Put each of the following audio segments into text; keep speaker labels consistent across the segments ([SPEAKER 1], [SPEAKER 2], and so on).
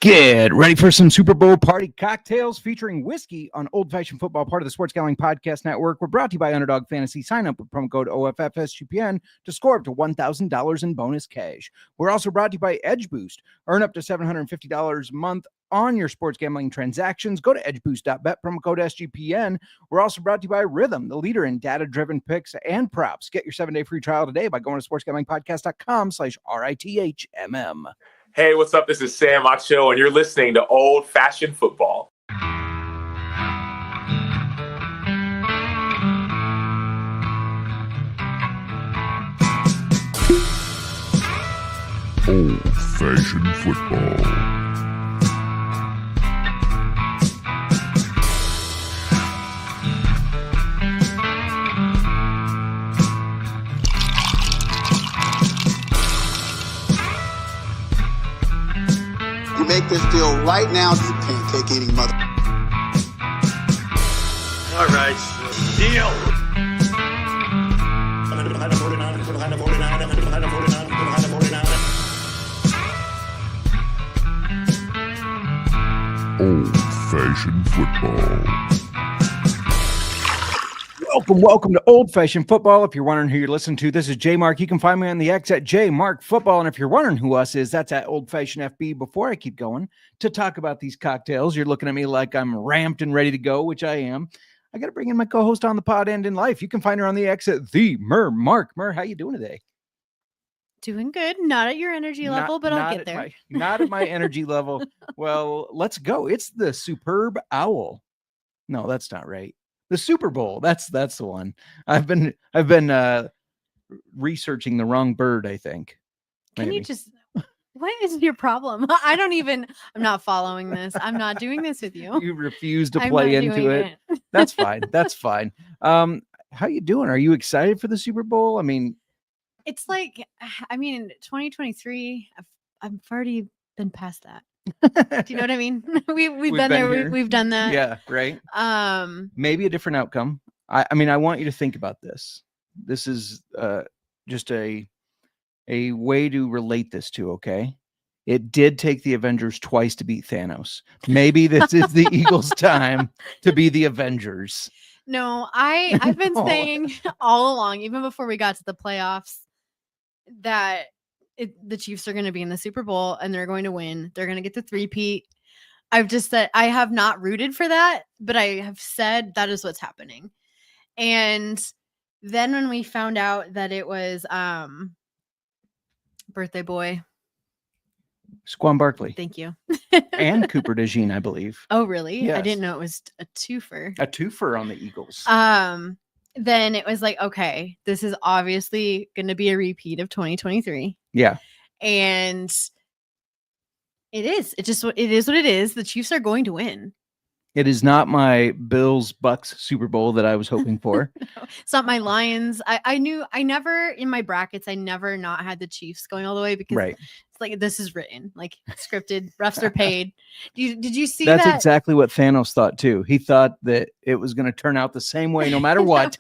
[SPEAKER 1] Get ready for some Super Bowl party cocktails featuring whiskey on Old Fashioned Football, part of the Sports Gambling Podcast Network. We're brought to you by Underdog Fantasy. Sign up with promo code OFFSGPN to score up to $1,000 in bonus cash. We're also brought to you by Edge Boost. Earn up to $750 a month on your sports gambling transactions. Go to edgeboost.bet, promo code SGPN. We're also brought to you by Rhythm, the leader in data-driven picks and props. Get your 7-day free trial today by going to sportsgamblingpodcast.com/RITHMM.
[SPEAKER 2] Hey, what's up? This is Sam Acho, and you're listening to Old Fashioned Football.
[SPEAKER 3] Old Fashioned Football.
[SPEAKER 4] Make this deal right now, you pancake eating mother.
[SPEAKER 5] All right, deal.
[SPEAKER 3] Old Fashioned Football.
[SPEAKER 1] Welcome to Old Fashioned Football. If you're wondering who you're listening to, this is JMark. You can find me on the X at JMark Football. And if you're wondering who us is, that's at Old Fashioned FB. Before I keep going to talk about these cocktails, you're looking at me like I'm ramped and ready to go, which I am. I got to bring in my co-host on the pod and in life. You can find her on the X at the Mark. How you doing today?
[SPEAKER 6] Doing good. Not at your energy level, but I'll get there.
[SPEAKER 1] Not at my energy level. Well, let's go. It's the Superb Owl. No, that's not right. The Super Bowl. That's the one. I've been researching the wrong bird, I think.
[SPEAKER 6] Maybe. Can you just, what is your problem? I'm not following this. I'm not doing this with you.
[SPEAKER 1] You refuse to play into it. That's fine. That's fine. How you doing? Are you excited for the Super Bowl? I mean,
[SPEAKER 6] it's like, 2023, I've already been past that. Do you know what I mean? We've been there. We've done that.
[SPEAKER 1] Yeah, right. Maybe a different outcome. I mean, I want you to think about this. This is just a way to relate this to. Okay, it did take the Avengers twice to beat Thanos. Maybe this is the Eagles' time to be the Avengers.
[SPEAKER 6] No, I've been saying all along, even before we got to the playoffs, that the Chiefs are going to be in the Super Bowl and they're going to win. They're going to get the three-peat. I've just said I have not rooted for that, but I have said that is what's happening. And then when we found out that it was birthday boy
[SPEAKER 1] Saquon Barkley.
[SPEAKER 6] Thank you.
[SPEAKER 1] And Cooper DeJean, I believe.
[SPEAKER 6] Oh, really?
[SPEAKER 1] Yes.
[SPEAKER 6] I didn't know it was a twofer.
[SPEAKER 1] A twofer on the Eagles.
[SPEAKER 6] Then it was like, okay, this is obviously going to be a repeat of 2023.
[SPEAKER 1] Yeah.
[SPEAKER 6] And it is. It is what it is. The Chiefs are going to win.
[SPEAKER 1] It is not my Bills Bucks Super Bowl that I was hoping for.
[SPEAKER 6] No, it's not my Lions. I never in my brackets, I never not had the Chiefs going all the way because it's like this is written, like scripted, refs are paid. Did you see that?
[SPEAKER 1] That's exactly what Thanos thought too. He thought that it was going to turn out the same way no matter what.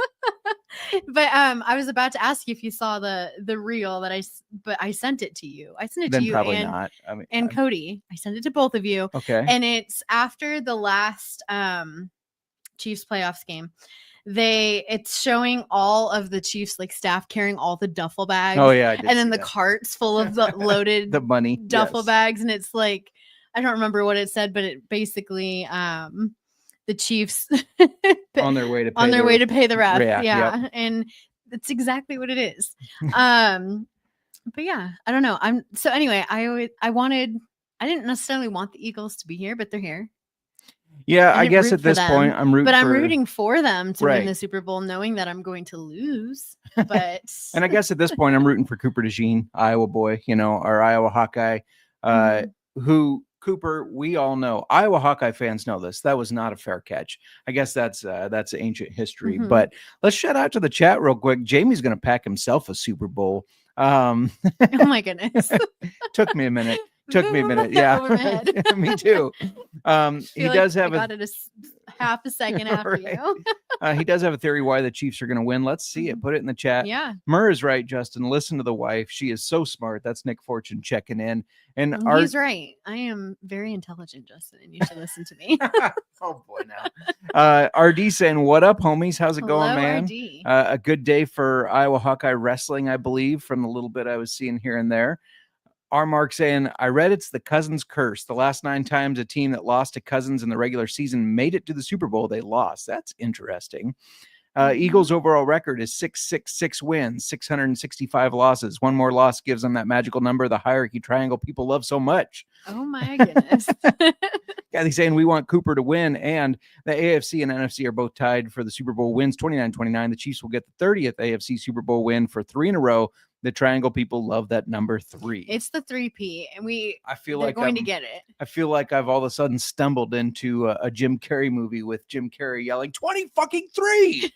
[SPEAKER 6] But I was about to ask you if you saw the reel that I sent it to you. I sent it to you
[SPEAKER 1] probably not.
[SPEAKER 6] And Cody. I sent it to both of you.
[SPEAKER 1] Okay.
[SPEAKER 6] And it's after the last Chiefs playoffs game. It's showing all of the Chiefs like staff carrying all the duffel bags.
[SPEAKER 1] Oh yeah.
[SPEAKER 6] And then the carts full of the loaded
[SPEAKER 1] the money
[SPEAKER 6] duffel bags. And it's like, I don't remember what it said, but it basically the Chiefs
[SPEAKER 1] on their way to
[SPEAKER 6] pay the ref. Yeah.
[SPEAKER 1] Yep.
[SPEAKER 6] And that's exactly what it is. But yeah, I don't know. I didn't necessarily want the Eagles to be here, but they're here.
[SPEAKER 1] Yeah, I guess at this point I'm
[SPEAKER 6] rooting for them to win the Super Bowl, knowing that I'm going to lose. But
[SPEAKER 1] and I guess at this point I'm rooting for Cooper DeJean, Iowa boy, our Iowa Hawkeye, who Cooper, we all know. Iowa Hawkeye fans know this. That was not a fair catch. I guess that's ancient history.
[SPEAKER 6] Mm-hmm.
[SPEAKER 1] But let's shout out to the chat real quick. Jamie's going to pack himself a Super Bowl.
[SPEAKER 6] Oh my goodness.
[SPEAKER 1] Took me a minute. Yeah, me too. He does have
[SPEAKER 6] half a second after
[SPEAKER 1] Right.
[SPEAKER 6] you.
[SPEAKER 1] He does have a theory why the Chiefs are going to win. Let's see it. Put it in the chat.
[SPEAKER 6] Yeah.
[SPEAKER 1] Murr is right, Justin. Listen to the wife. She is so smart. That's Nick Fortune checking in. And
[SPEAKER 6] He's right. I am very intelligent, Justin, and you should listen to me.
[SPEAKER 1] oh boy, now. RD saying, "What up, homies? How's it going,
[SPEAKER 6] Hello,
[SPEAKER 1] man?
[SPEAKER 6] RD.
[SPEAKER 1] A good day for Iowa Hawkeye wrestling, I believe, from the little bit I was seeing here and there." JMark saying, "I read it's the Cousins curse. The last 9 times a team that lost to Cousins in the regular season made it to the Super Bowl, they lost. That's interesting." Eagles' overall record is 666 wins, 665 losses. One more loss gives them that magical number, the hierarchy triangle people love so much.
[SPEAKER 6] Oh my goodness.
[SPEAKER 1] Kathy saying, "We want Cooper to win," and the AFC and NFC are both tied for the Super Bowl wins, 29-29. The Chiefs will get the 30th AFC Super Bowl win for 3 in a row. The triangle people love that number 3.
[SPEAKER 6] It's the 3P, and
[SPEAKER 1] I feel
[SPEAKER 6] they're
[SPEAKER 1] like
[SPEAKER 6] going to get it.
[SPEAKER 1] I feel like I've all of a sudden stumbled into a Jim Carrey movie with Jim Carrey yelling 20 fucking 3.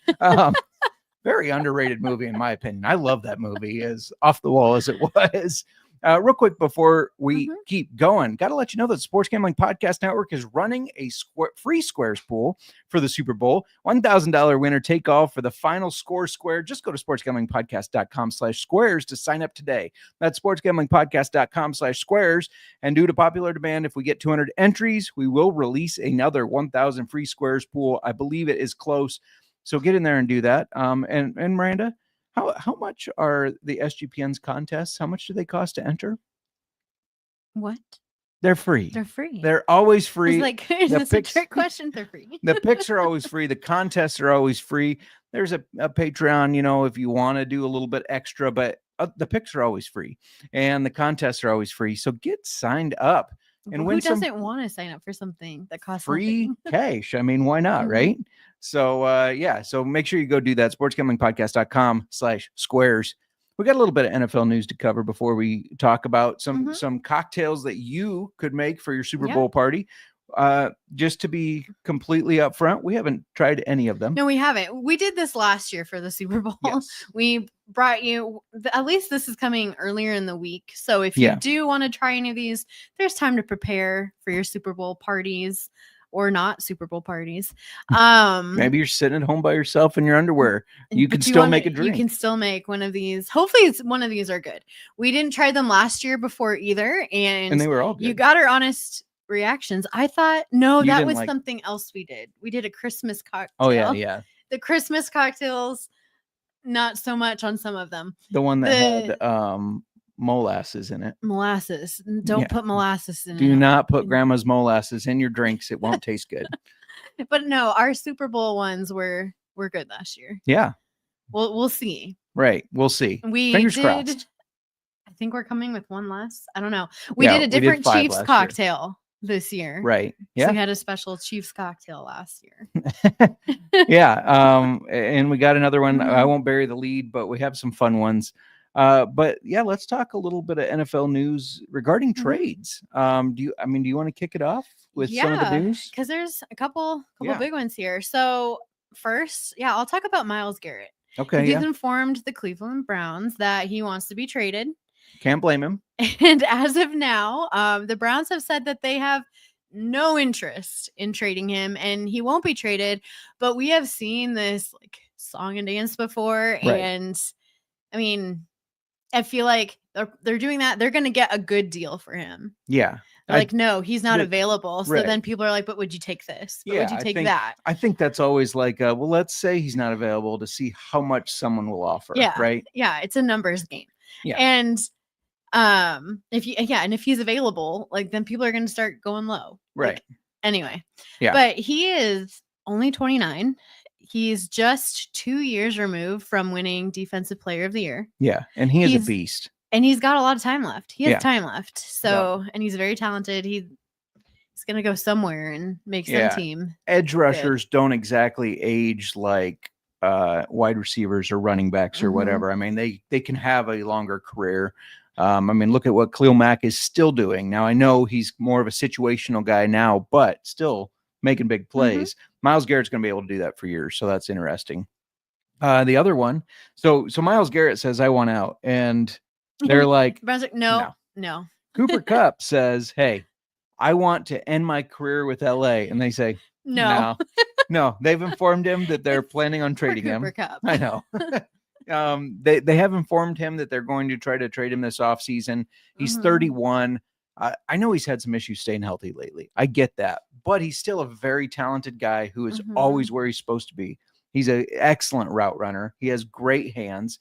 [SPEAKER 1] Very underrated movie, in my opinion. I love that movie, as off the wall as it was. Real quick before we keep going, got to let you know that Sports Gambling Podcast Network is running a free Squares pool for the Super Bowl. $1,000 winner take all for the final score square. Just go to sportsgamblingpodcast.com/squares to sign up today. That's sportsgamblingpodcast.com/squares. And due to popular demand, if we get 200 entries, we will release another 1,000 free Squares pool. I believe it is close. So get in there and do that. And Miranda, how much are the SGPN's contests? How much do they cost to enter?
[SPEAKER 6] What?
[SPEAKER 1] They're free.
[SPEAKER 6] They're free.
[SPEAKER 1] They're always free.
[SPEAKER 6] It's like, is this a trick question? They're free.
[SPEAKER 1] The picks are always free. The contests are always free. There's a Patreon, if you want to do a little bit extra, but the picks are always free. And the contests are always free. So get signed up. And
[SPEAKER 6] who doesn't want to sign up for something that costs
[SPEAKER 1] free
[SPEAKER 6] nothing?
[SPEAKER 1] cash? I mean, why not, right? So, so make sure you go do that. sportsgamblingpodcast.com/squares. We got a little bit of NFL news to cover before we talk about some cocktails that you could make for your Super Bowl party. Just to be completely upfront, we haven't tried any of them.
[SPEAKER 6] No, we haven't. We did this last year for the Super Bowl.
[SPEAKER 1] Yes.
[SPEAKER 6] We brought you, at least this is coming earlier in the week. So if you do want to try any of these, there's time to prepare for your Super Bowl parties or not Super Bowl parties.
[SPEAKER 1] Maybe you're sitting at home by yourself in your underwear. You can still make a drink.
[SPEAKER 6] You can still make one of these. Hopefully one of these are good. We didn't try them last year before either. And
[SPEAKER 1] they were all good.
[SPEAKER 6] You got our honest reactions. I thought, no, that was
[SPEAKER 1] like
[SPEAKER 6] something else we did. We did a Christmas cocktail.
[SPEAKER 1] Oh, yeah.
[SPEAKER 6] The Christmas cocktails, not so much on some of them.
[SPEAKER 1] The one that had molasses in it.
[SPEAKER 6] Molasses. Don't put molasses in it.
[SPEAKER 1] Do not put grandma's molasses in your drinks. It won't taste good.
[SPEAKER 6] But no, our Super Bowl ones were good last year.
[SPEAKER 1] Yeah.
[SPEAKER 6] We'll see.
[SPEAKER 1] Right. We'll see.
[SPEAKER 6] Fingers crossed. I think we're coming with one last. I don't know. We did a different Chiefs cocktail this year.
[SPEAKER 1] Right. Yeah.
[SPEAKER 6] So we had a special Chiefs cocktail last year.
[SPEAKER 1] Yeah. And we got another one. I won't bury the lead, but we have some fun ones. But yeah, let's talk a little bit of NFL news regarding trades. Do you want to kick it off with some of the news?
[SPEAKER 6] Because there's a couple big ones here. So first, I'll talk about Myles Garrett.
[SPEAKER 1] Okay.
[SPEAKER 6] He's informed the Cleveland Browns that he wants to be traded.
[SPEAKER 1] Can't blame him.
[SPEAKER 6] And as of now, the Browns have said that they have no interest in trading him and he won't be traded. But we have seen this like song and dance before. Right. And I mean, I feel like they're doing that. They're going to get a good deal for him.
[SPEAKER 1] Yeah.
[SPEAKER 6] They're like, no, he's not available. So then people are like, but would you take this? But would you take that?
[SPEAKER 1] I think that's always like, well, let's say he's not available to see how much someone will offer.
[SPEAKER 6] Yeah.
[SPEAKER 1] Right.
[SPEAKER 6] Yeah. It's a numbers game.
[SPEAKER 1] Yeah.
[SPEAKER 6] And if he's available, like then people are going to start going low.
[SPEAKER 1] Right.
[SPEAKER 6] Like, anyway.
[SPEAKER 1] Yeah.
[SPEAKER 6] But he is only 29. He's just 2 years removed from winning Defensive Player of the Year.
[SPEAKER 1] Yeah. And he's a beast.
[SPEAKER 6] And he's got a lot of time left. He has time left. So, and he's very talented. He's going to go somewhere and make some team.
[SPEAKER 1] Edge rushers don't exactly age like wide receivers or running backs or whatever. I mean, they can have a longer career. I mean, look at what Khalil Mack is still doing. Now, I know he's more of a situational guy now, but still making big plays. Myles Garrett's going to be able to do that for years. So that's interesting. The other one. So Myles Garrett says, I want out. And they're like,
[SPEAKER 6] no.
[SPEAKER 1] Cooper Kupp says, hey, I want to end my career with LA. And they say, no. No, they've informed him that they're planning on
[SPEAKER 6] For
[SPEAKER 1] trading him.
[SPEAKER 6] Cooper Kupp.
[SPEAKER 1] I know. They have informed him that they're going to try to trade him this offseason. He's 31. I know he's had some issues staying healthy lately. I get that, but he's still a very talented guy who is always where he's supposed to be. He's an excellent route runner. He has great hands.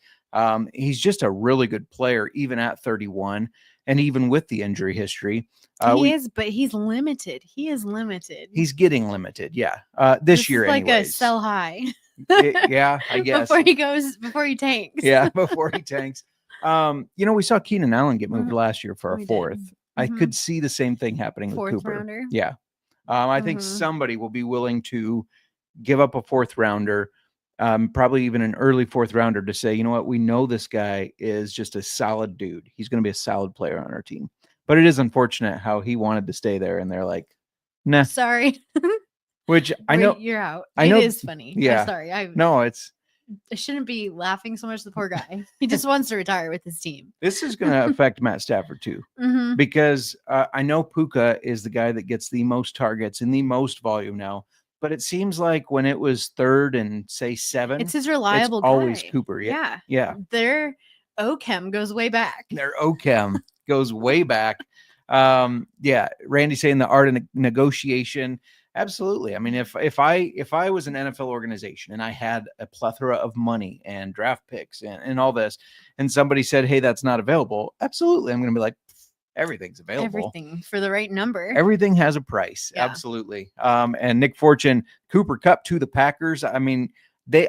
[SPEAKER 1] He's just a really good player, even at 31, and even with the injury history.
[SPEAKER 6] He is, but he's limited. He is limited.
[SPEAKER 1] He's getting limited. Yeah. This year,
[SPEAKER 6] is like
[SPEAKER 1] anyways.
[SPEAKER 6] a sell high.
[SPEAKER 1] Yeah, I guess.
[SPEAKER 6] Before he tanks.
[SPEAKER 1] Yeah, before he tanks. We saw Keenan Allen get moved last year for a fourth. I could see the same thing happening with
[SPEAKER 6] Fourth
[SPEAKER 1] Cooper.
[SPEAKER 6] rounder.
[SPEAKER 1] Yeah. I think somebody will be willing to give up a fourth rounder, probably even an early fourth rounder, to say, you know what, we know this guy is just a solid dude. He's going to be a solid player on our team. But it is unfortunate how he wanted to stay there, and they're like, nah.
[SPEAKER 6] Sorry.
[SPEAKER 1] Which I know
[SPEAKER 6] you're out.
[SPEAKER 1] I know,
[SPEAKER 6] it is funny.
[SPEAKER 1] Yeah.
[SPEAKER 6] I'm sorry. I shouldn't be laughing so much at the poor guy. He just wants to retire with his team.
[SPEAKER 1] This is going to affect Matt Stafford too, because I know Puka is the guy that gets the most targets and the most volume now. But it seems like when it was third and say 7,
[SPEAKER 6] it's his reliable guy.
[SPEAKER 1] Always Cooper.
[SPEAKER 6] Yeah.
[SPEAKER 1] Their
[SPEAKER 6] OChem goes way back.
[SPEAKER 1] Their OChem goes way back. Randy saying the art of negotiation. Absolutely. I mean, if I was an NFL organization and I had a plethora of money and draft picks and all this, and somebody said, hey, that's not available, absolutely, I'm going to be like, everything's available.
[SPEAKER 6] Everything for the right number.
[SPEAKER 1] Everything has a price. Yeah. Absolutely. And Nick Fortune, Cooper Kupp to the Packers. I mean,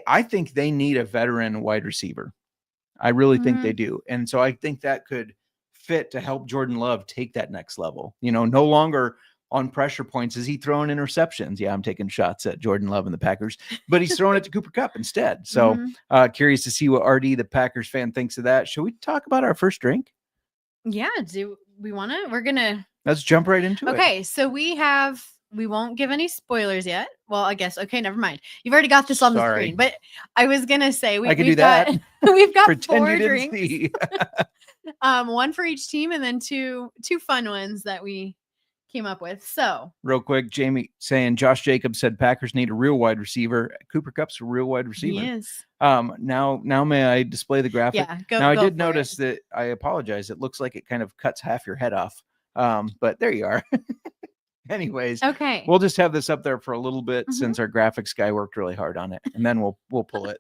[SPEAKER 1] I think they need a veteran wide receiver. I really think they do. And so I think that could fit to help Jordan Love take that next level. No longer on pressure points is he throwing interceptions. Yeah, I'm taking shots at Jordan Love and the Packers, but he's throwing it to Cooper Kupp instead. So curious to see what RD, the Packers fan, thinks of that. Should we talk about our first drink?
[SPEAKER 6] Yeah. Do we want to?
[SPEAKER 1] Let's jump right into it.
[SPEAKER 6] Okay. So we won't give any spoilers yet. Well, I guess. Okay. Never mind. You've already got this on the screen, but I was going to say,
[SPEAKER 1] I can do that.
[SPEAKER 6] We've got
[SPEAKER 1] Pretend
[SPEAKER 6] 4
[SPEAKER 1] you didn't
[SPEAKER 6] drinks.
[SPEAKER 1] see.
[SPEAKER 6] One for each team, and then two fun ones that we came up with. So
[SPEAKER 1] real quick, Jamie saying Josh Jacobs said Packers need a real wide receiver. Cooper Kupp's a real wide receiver.
[SPEAKER 6] He is.
[SPEAKER 1] Now may I display the graphic?
[SPEAKER 6] Yeah.
[SPEAKER 1] Now I did notice that. I apologize. It looks like it kind of cuts half your head off. But there you are. Anyways,
[SPEAKER 6] okay.
[SPEAKER 1] We'll just have this up there for a little bit since our graphics guy worked really hard on it, and then we'll pull it.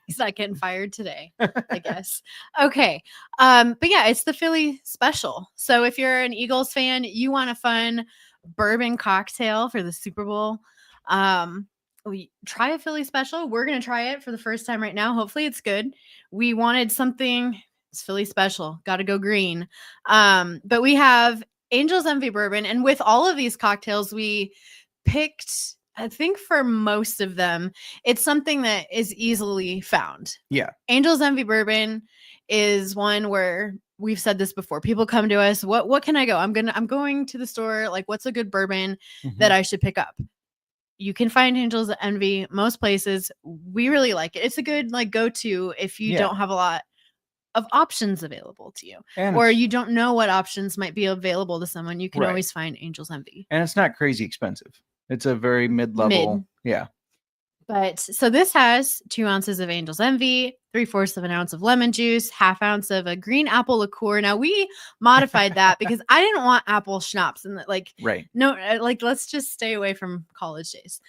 [SPEAKER 6] He's not getting fired today, I guess. Okay. But yeah, it's the Philly special. So if you're an Eagles fan, you want a fun bourbon cocktail for the Super Bowl, we try a Philly special. We're going to try it for the first time right now. Hopefully it's good. We wanted something. It's Philly special. Got to go green. But we have Angel's Envy bourbon. And with all of these cocktails, we picked, I think for most of them, it's something that is easily found.
[SPEAKER 1] Yeah.
[SPEAKER 6] Angel's Envy bourbon is one where we've said this before. People come to us, what can I go? I'm going to the store. Like, what's a good bourbon that I should pick up? You can find Angel's Envy most places. We really like it. It's a good go-to if you don't have a lot of options available to you, or you don't know what options might be available to someone. You can always find Angel's Envy.
[SPEAKER 1] And it's not crazy expensive. It's a very mid-level. Yeah.
[SPEAKER 6] But so this has 2 ounces of Angel's Envy, 3/4 of an ounce of lemon juice, 1/2 ounce of a green apple liqueur. Now we modified that because I didn't want apple schnapps and let's just stay away from college days.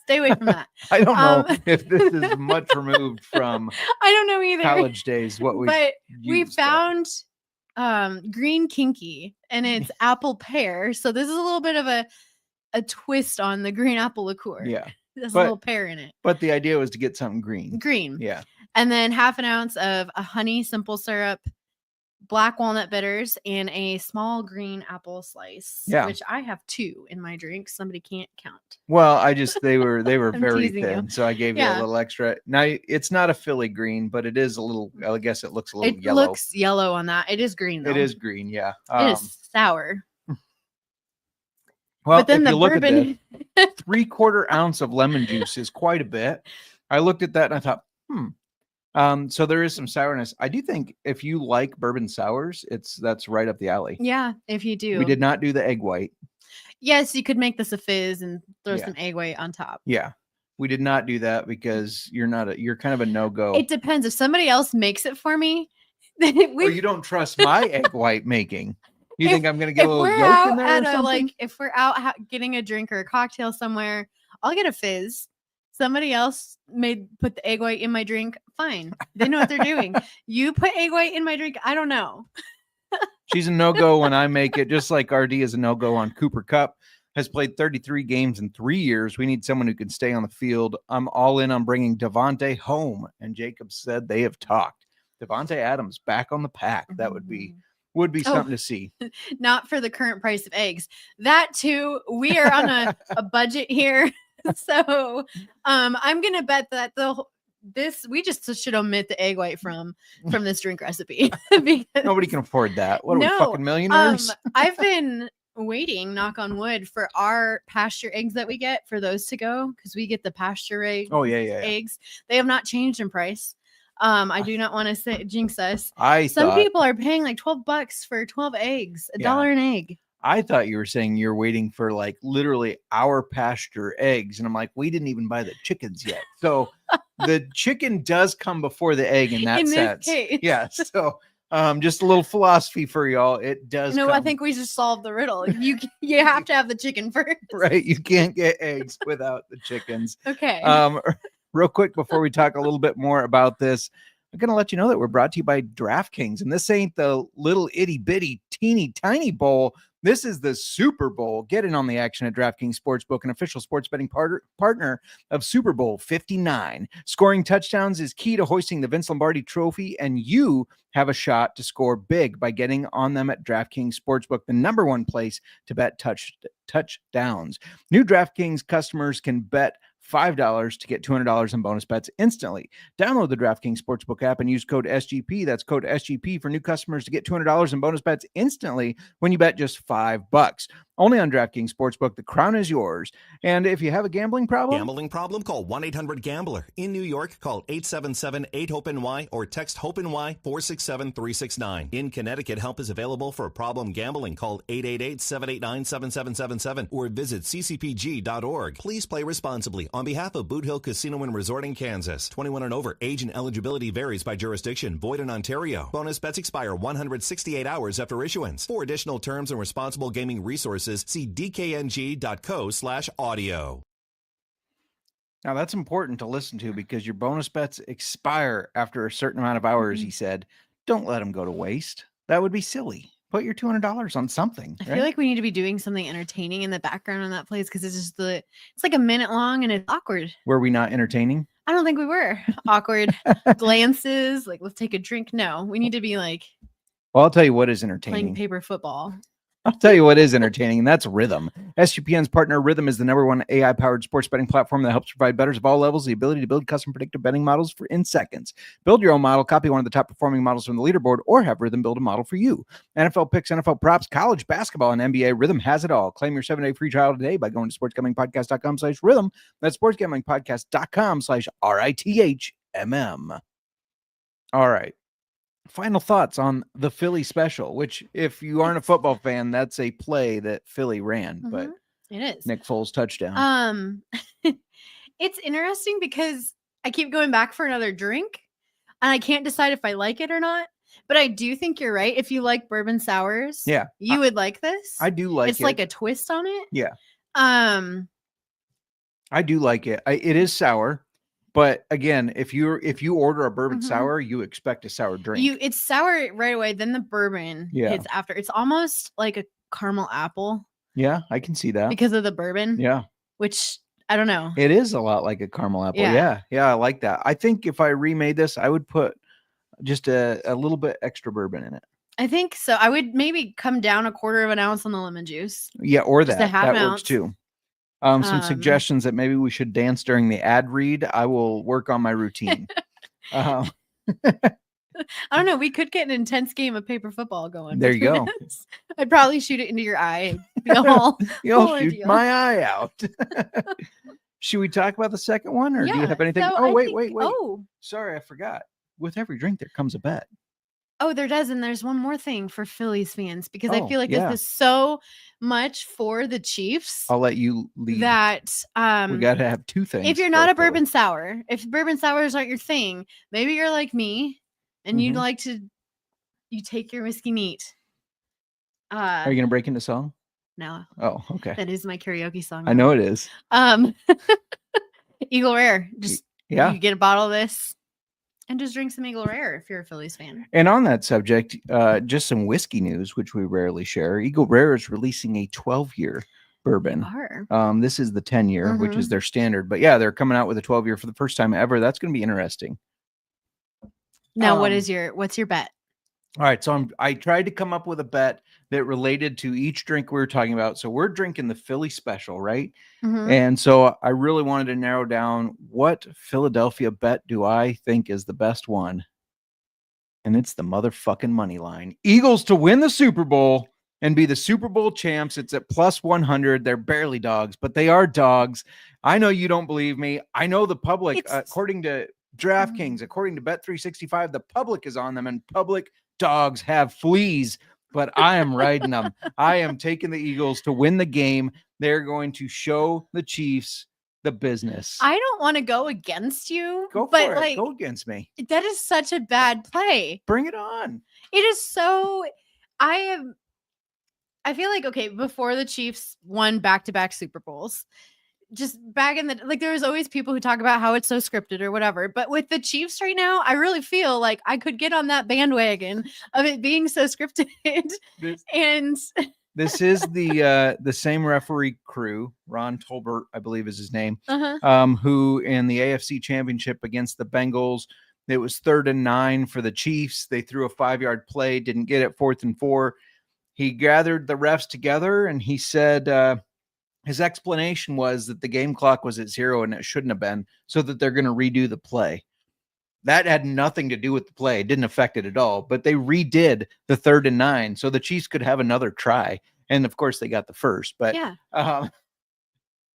[SPEAKER 6] Stay away from that.
[SPEAKER 1] I don't know if this is much removed from
[SPEAKER 6] I don't know either.
[SPEAKER 1] College days.
[SPEAKER 6] We found green kinky, and it's apple pear. So this is a little bit of a twist on the green apple liqueur.
[SPEAKER 1] Yeah.
[SPEAKER 6] There's a little pear in it.
[SPEAKER 1] But the idea was to get something green.
[SPEAKER 6] Green.
[SPEAKER 1] Yeah.
[SPEAKER 6] And then 1/2 ounce of a honey simple syrup, black walnut bitters, and a small green apple slice.
[SPEAKER 1] Yeah.
[SPEAKER 6] Which I have 2 in my drink. Somebody can't count.
[SPEAKER 1] Well, they were very thin,
[SPEAKER 6] you.
[SPEAKER 1] so I gave you a little extra. Now it's not a Philly green, but it is a little. I guess it looks a little yellow.
[SPEAKER 6] It looks yellow on that. It is green though.
[SPEAKER 1] It is green, yeah.
[SPEAKER 6] It is sour.
[SPEAKER 1] Well,
[SPEAKER 6] but then
[SPEAKER 1] if you look
[SPEAKER 6] bourbon...
[SPEAKER 1] at 3/4 ounce of lemon juice is quite a bit. I looked at that and I thought, so there is some sourness. I do think if you like bourbon sours, that's right up the alley.
[SPEAKER 6] Yeah, if you do.
[SPEAKER 1] We did not do the egg white.
[SPEAKER 6] Yes, you could make this a fizz and throw some egg white on top.
[SPEAKER 1] Yeah. We did not do that because you're kind of a no-go.
[SPEAKER 6] It depends. If somebody else makes it for me,
[SPEAKER 1] Or you don't trust my egg white making. You think I'm going to get a little yolk in there or something?
[SPEAKER 6] If we're out getting a drink or a cocktail somewhere, I'll get a fizz. Somebody else put the egg white in my drink. Fine. They know what they're doing. You put egg white in my drink. I don't know.
[SPEAKER 1] She's a no-go when I make it, just like RD is a no-go on Cooper Kupp. Has played 33 games in 3 years. We need someone who can stay on the field. I'm all in on bringing Devontae home. And Jacob said they have talked. Devontae Adams back on the pack. That would be something to see.
[SPEAKER 6] Not for the current price of eggs. That too. We are on a budget here. So I'm going to bet that we just should omit the egg white from this drink recipe.
[SPEAKER 1] Nobody can afford that. What are we, fucking millionaires?
[SPEAKER 6] I've been waiting, knock on wood, for our pasture eggs that we get, for those to go, because we get the pasture egg.
[SPEAKER 1] Oh yeah.
[SPEAKER 6] Eggs. They have not changed in price. I do not want to say jinx us.
[SPEAKER 1] Some
[SPEAKER 6] people are paying like $12 for 12 eggs, $1 an egg.
[SPEAKER 1] I thought you were saying you're waiting for like literally our pasture eggs. And I'm like, we didn't even buy the chickens yet. So the chicken does come before the egg in that sense.
[SPEAKER 6] This case.
[SPEAKER 1] Yeah. So just a little philosophy for y'all. It does.
[SPEAKER 6] No, I think we just solved the riddle. You have to have the chicken first.
[SPEAKER 1] Right. You can't get eggs without the chickens.
[SPEAKER 6] Okay.
[SPEAKER 1] Real quick, before we talk a little bit more about this, I'm going to let you know that we're brought to you by DraftKings. And this ain't the little itty bitty teeny tiny bowl. This is the Super Bowl. Get in on the action at DraftKings Sportsbook, an official sports betting partner of Super Bowl 59. Scoring touchdowns is key to hoisting the Vince Lombardi Trophy, and you have a shot to score big by getting on them at DraftKings Sportsbook, the number one place to bet touchdowns. New DraftKings customers can bet $5 to get $200 in bonus bets instantly. Download the DraftKings Sportsbook app and use code SGP. That's code SGP for new customers to get $200 in bonus bets instantly when you bet just $5. Only on DraftKings Sportsbook. The crown is yours. And if you have a gambling problem,
[SPEAKER 7] call 1-800-GAMBLER. In New York, call 877-8-HOPE-NY or text HOPE-NY 467-369. In Connecticut, help is available for problem gambling. Call 888-789-7777 or visit ccpg.org. Please play responsibly. On behalf of Boot Hill Casino and Resort in Kansas, 21 and over, age and eligibility varies by jurisdiction. Void in Ontario. Bonus bets expire 168 hours after issuance. For additional terms and responsible gaming resources, see dkng.co/audio.
[SPEAKER 1] Now that's important to listen to because your bonus bets expire after a certain amount of hours, he said. Don't let them go to waste. That would be silly. Put your $200 on something.
[SPEAKER 6] I feel like we need to be doing something entertaining in the background on that place because it's just it's like a minute long and it's awkward.
[SPEAKER 1] Were we not entertaining?
[SPEAKER 6] I don't think we were. Awkward glances, like let's take a drink. No, we need to be like,
[SPEAKER 1] well, I'll tell you what is entertaining.
[SPEAKER 6] Playing paper football.
[SPEAKER 1] I'll tell you what is entertaining, and that's Rhythm. SGPN's partner, Rhythm, is the #1 AI-powered sports betting platform that helps provide bettors of all levels the ability to build custom predictive betting models in seconds. Build your own model, copy one of the top-performing models from the leaderboard, or have Rhythm build a model for you. NFL picks, NFL props, college basketball, and NBA, Rhythm has it all. Claim your 7-day free trial today by going to sportsgamblingpodcast.com/rhythm. That's sportsgamblingpodcast.com/RITHMM. All right. Final thoughts on the Philly special, which if you aren't a football fan, that's a play that Philly ran, but
[SPEAKER 6] it is
[SPEAKER 1] Nick Foles touchdown.
[SPEAKER 6] It's interesting because I keep going back for another drink and I can't decide if I like it or not, but I do think you're right. If you like bourbon sours, you would like this.
[SPEAKER 1] I do like it.
[SPEAKER 6] It's like a twist on it.
[SPEAKER 1] Yeah. I do like it. It is sour. But again, if you order a bourbon sour, you expect a sour drink.
[SPEAKER 6] It's sour right away, then the bourbon hits after. It's almost like a caramel apple.
[SPEAKER 1] Yeah, I can see that.
[SPEAKER 6] Because of the bourbon.
[SPEAKER 1] Yeah.
[SPEAKER 6] Which I don't know.
[SPEAKER 1] It is a lot like a caramel apple. Yeah, I like that. I think if I remade this, I would put just a little bit extra bourbon in it.
[SPEAKER 6] I think so. I would maybe come down 1/4 of an ounce on the lemon juice.
[SPEAKER 1] Yeah, or
[SPEAKER 6] just
[SPEAKER 1] that. That
[SPEAKER 6] ounce.
[SPEAKER 1] Works too. Some suggestions that maybe we should dance during the ad read. I will work on my routine.
[SPEAKER 6] I don't know. We could get an intense game of paper football going.
[SPEAKER 1] There you go.
[SPEAKER 6] I'd probably shoot it into your eye.
[SPEAKER 1] You'll shoot my eye out. Should we talk about the second one, or do you have anything?
[SPEAKER 6] So
[SPEAKER 1] wait.
[SPEAKER 6] Oh,
[SPEAKER 1] sorry, I forgot. With every drink, there comes a bet.
[SPEAKER 6] Oh, there does. And there's one more thing for Phillies fans, because I feel like this is so much for the Chiefs
[SPEAKER 1] I'll let you lead.
[SPEAKER 6] that
[SPEAKER 1] we got to have two things.
[SPEAKER 6] if you're not a bourbon sour, if bourbon sours aren't your thing, maybe you're like me and you'd like to, you take your whiskey neat.
[SPEAKER 1] Are you going to break into song?
[SPEAKER 6] No.
[SPEAKER 1] Oh, okay.
[SPEAKER 6] That is my karaoke song.
[SPEAKER 1] I know it is.
[SPEAKER 6] Eagle Rare. Just
[SPEAKER 1] Yeah.
[SPEAKER 6] you get a bottle of this and just drink some Eagle Rare if you're a Phillies fan.
[SPEAKER 1] And on that subject, just some whiskey news, which we rarely share. Eagle Rare is releasing a 12-year bourbon. This is the 10-year, which is their standard. But yeah, they're coming out with a 12-year for the first time ever. That's going to be interesting.
[SPEAKER 6] Now, what's your bet?
[SPEAKER 1] All right, so I tried to come up with a bet that related to each drink we were talking about. So we're drinking the Philly Special, right? And so I really wanted to narrow down what Philadelphia bet do I think is the best one. And it's the motherfucking money line. Eagles to win the Super Bowl and be the Super Bowl champs. It's at plus 100. They're barely dogs, but they are dogs. I know you don't believe me. I know the public, according to DraftKings, according to Bet365, the public is on them, and public dogs have fleas, but I am riding them. I am taking the Eagles to win the game. They're going to show the Chiefs the business.
[SPEAKER 6] I don't want to go against you.
[SPEAKER 1] Go for it. Go against me.
[SPEAKER 6] That is such a bad play.
[SPEAKER 1] Bring it on.
[SPEAKER 6] It is so. I feel like, okay, before the Chiefs won back-to-back Super Bowls, just back in the, like, there was always people who talk about how it's so scripted or whatever. But with the Chiefs right now, I really feel like I could get on that bandwagon of it being so scripted. And
[SPEAKER 1] this is the same referee crew, Ron Tolbert, I believe is his name, who in the AFC Championship against the Bengals, it was 3rd and 9 for the Chiefs. They threw a 5-yard play, didn't get it, 4th and 4. He gathered the refs together and he said his explanation was that the game clock was at 0 and it shouldn't have been, so that they're going to redo the play. That had nothing to do with the play. It didn't affect it at all, but they redid the 3rd and 9 so the Chiefs could have another try. And of course they got the first, but
[SPEAKER 6] yeah.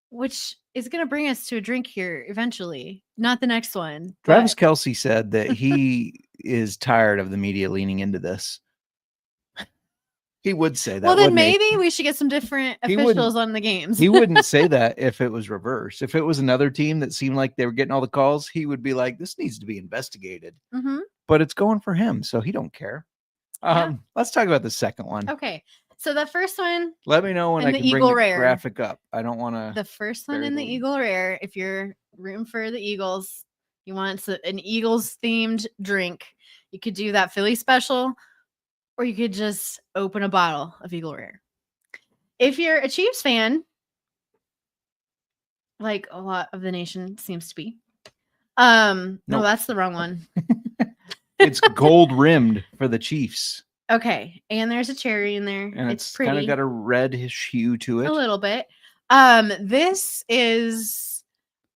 [SPEAKER 6] Which is going to bring us to a drink here eventually, not the next one.
[SPEAKER 1] Travis Kelce said that he is tired of the media leaning into this. He would say that.
[SPEAKER 6] Well, then maybe we should get some different officials on the games.
[SPEAKER 1] He wouldn't say that if it was reverse. If it was another team that seemed like they were getting all the calls, he would be like, this needs to be investigated. But it's going for him, so he don't care. Let's talk about the second one.
[SPEAKER 6] Okay. So the first one.
[SPEAKER 1] Let me know when I can bring the graphic up. I don't want to.
[SPEAKER 6] The first one in the Eagle Rare, if you're rooting for the Eagles, you want an Eagles-themed drink, you could do that Philly Special, or you could just open a bottle of Eagle Rare. If you're a Chiefs fan, like a lot of the nation seems to be, no, that's the wrong one.
[SPEAKER 1] It's gold rimmed for the Chiefs.
[SPEAKER 6] Okay, and there's a cherry in there.
[SPEAKER 1] And
[SPEAKER 6] it's pretty.
[SPEAKER 1] Kind of got a reddish hue to it.
[SPEAKER 6] A little bit. This is,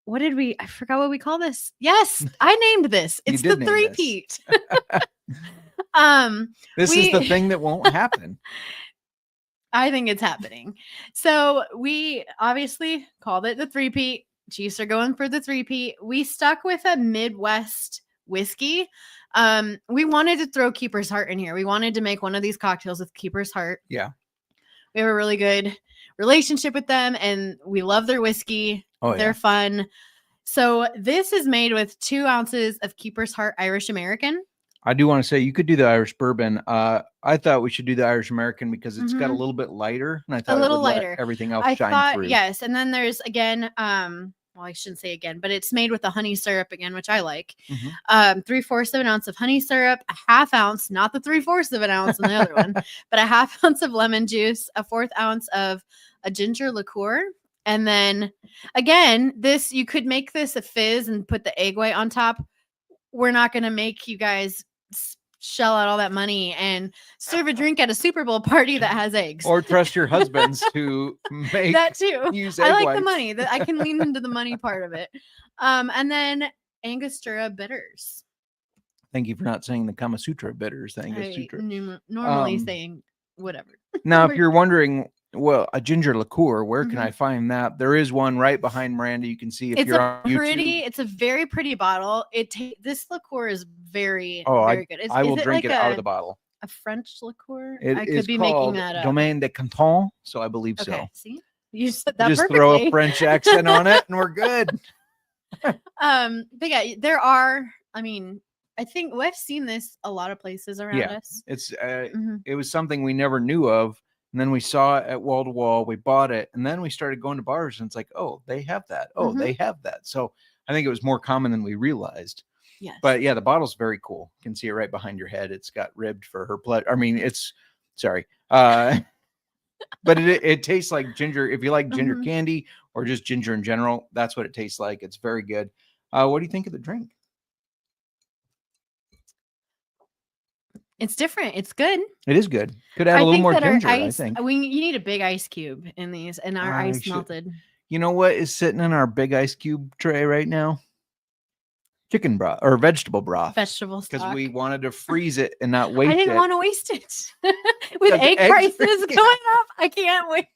[SPEAKER 6] I forgot what we call this. Yes, I named this. It's the three-peat.
[SPEAKER 1] This is the thing that won't happen.
[SPEAKER 6] I think it's happening. So we obviously called it the three-peat. Chiefs are going for the three-peat. We stuck with a Midwest whiskey. We wanted to throw Keeper's Heart in here. We wanted to make one of these cocktails with Keeper's Heart.
[SPEAKER 1] Yeah.
[SPEAKER 6] We have a really good relationship with them and we love their whiskey.
[SPEAKER 1] Oh,
[SPEAKER 6] they're fun. So this is made with 2 ounces of Keeper's Heart Irish American.
[SPEAKER 1] I do want to say you could do the Irish bourbon. I thought we should do the Irish American because it's got a little bit lighter, and I thought
[SPEAKER 6] a little
[SPEAKER 1] it would
[SPEAKER 6] lighter.
[SPEAKER 1] Let everything else shine through.
[SPEAKER 6] Yes, and then there's again, well, I shouldn't say again, but it's made with a honey syrup again, which I like. 3/4 of an ounce of honey syrup, a 1/2 ounce, not the 3/4 of an ounce in the other one, but a 1/2 ounce of lemon juice, a 1/4 ounce of a ginger liqueur. And then again, this, you could make this a fizz and put the egg white on top. We're not going to make you guys shell out all that money and serve a drink at a Super Bowl party that has eggs.
[SPEAKER 1] Or trust your husbands to make
[SPEAKER 6] that too.
[SPEAKER 1] Use
[SPEAKER 6] I
[SPEAKER 1] egg
[SPEAKER 6] like
[SPEAKER 1] whites.
[SPEAKER 6] the money. That I can lean into the money part of it. And then Angostura bitters.
[SPEAKER 1] Thank you for not saying the Kama Sutra bitters. The Angostura.
[SPEAKER 6] Normally saying whatever.
[SPEAKER 1] Now, if you're wondering, well, a ginger liqueur, where can I find that? There is one right behind Miranda. You can see if
[SPEAKER 6] it's
[SPEAKER 1] you're on
[SPEAKER 6] pretty.
[SPEAKER 1] YouTube.
[SPEAKER 6] It's a very pretty bottle. This liqueur is very,
[SPEAKER 1] very
[SPEAKER 6] good.
[SPEAKER 1] I will drink it out of the bottle.
[SPEAKER 6] a French liqueur.
[SPEAKER 1] It
[SPEAKER 6] I
[SPEAKER 1] is
[SPEAKER 6] could be making
[SPEAKER 1] called
[SPEAKER 6] that up.
[SPEAKER 1] Domaine de Canton, so I believe
[SPEAKER 6] Okay,
[SPEAKER 1] so.
[SPEAKER 6] see, you said that
[SPEAKER 1] Just
[SPEAKER 6] perfectly.
[SPEAKER 1] throw a French accent on it, and we're good.
[SPEAKER 6] But yeah, there are. I mean, I think I've seen this a lot of places around
[SPEAKER 1] Yeah.
[SPEAKER 6] us.
[SPEAKER 1] It's
[SPEAKER 6] Mhm.
[SPEAKER 1] it was something we never knew of, and then we saw it at Wall to Wall. We bought it, and then we started going to bars, and it's like, oh, they have that. Oh,
[SPEAKER 6] Mhm.
[SPEAKER 1] they have that. So I think it was more common than we realized.
[SPEAKER 6] Yes,
[SPEAKER 1] But yeah, the bottle's very cool. You can see it right behind your head. It's got ribbed for her pleasure. I mean, it's sorry. But it tastes like ginger. If you like ginger
[SPEAKER 6] Mhm.
[SPEAKER 1] candy or just ginger in general, that's what it tastes like. It's very good. What do you think of the drink?
[SPEAKER 6] it's different. It's good.
[SPEAKER 1] It is good. Could add a
[SPEAKER 6] I
[SPEAKER 1] little
[SPEAKER 6] think
[SPEAKER 1] more
[SPEAKER 6] that
[SPEAKER 1] ginger,
[SPEAKER 6] our
[SPEAKER 1] I
[SPEAKER 6] ice.
[SPEAKER 1] think.
[SPEAKER 6] You need a big ice cube in these, and our
[SPEAKER 1] I
[SPEAKER 6] ice
[SPEAKER 1] should-
[SPEAKER 6] melted.
[SPEAKER 1] You know what is sitting in our big ice cube tray right now? Chicken broth or vegetable broth.
[SPEAKER 6] Vegetable
[SPEAKER 1] Because
[SPEAKER 6] stock.
[SPEAKER 1] we wanted to freeze it and not
[SPEAKER 6] I
[SPEAKER 1] waste
[SPEAKER 6] didn't
[SPEAKER 1] it.
[SPEAKER 6] want to waste it with
[SPEAKER 1] 'Cause
[SPEAKER 6] egg
[SPEAKER 1] eggs-
[SPEAKER 6] prices
[SPEAKER 1] yeah.
[SPEAKER 6] going up. I can't wait.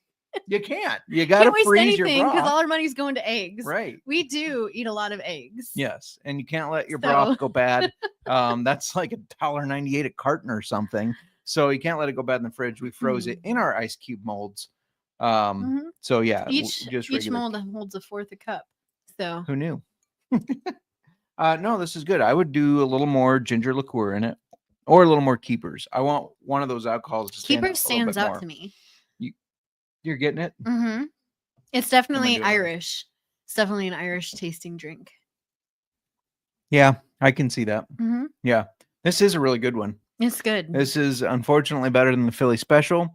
[SPEAKER 1] You can't. You got to
[SPEAKER 6] Can't waste
[SPEAKER 1] freeze your
[SPEAKER 6] anything because
[SPEAKER 1] broth.
[SPEAKER 6] all our money's going to eggs.
[SPEAKER 1] Right.
[SPEAKER 6] We do eat a lot of eggs.
[SPEAKER 1] Yes, and you can't let your
[SPEAKER 6] So-
[SPEAKER 1] broth go bad. That's like $1.98 a carton or something. So you can't let it go bad in the fridge. We froze it in our ice cube molds.
[SPEAKER 6] Mhm.
[SPEAKER 1] So yeah,
[SPEAKER 6] Each
[SPEAKER 1] just
[SPEAKER 6] each
[SPEAKER 1] regular.
[SPEAKER 6] mold holds a fourth a cup. So
[SPEAKER 1] Who knew? No, this is good. I would do a little more ginger liqueur in it, or a little more Keepers. I want one of those alcohols to stand
[SPEAKER 6] Keeper
[SPEAKER 1] out a little
[SPEAKER 6] stands
[SPEAKER 1] bit
[SPEAKER 6] out
[SPEAKER 1] more.
[SPEAKER 6] to me.
[SPEAKER 1] You're getting it?
[SPEAKER 6] Mm-hmm. It's
[SPEAKER 1] am I
[SPEAKER 6] definitely
[SPEAKER 1] doing wrong?
[SPEAKER 6] Irish. It's definitely an Irish tasting drink.
[SPEAKER 1] Yeah, I can see that.
[SPEAKER 6] Mm-hmm.
[SPEAKER 1] Yeah, this is a really good one.
[SPEAKER 6] It's good.
[SPEAKER 1] This is unfortunately better than the Philly Special.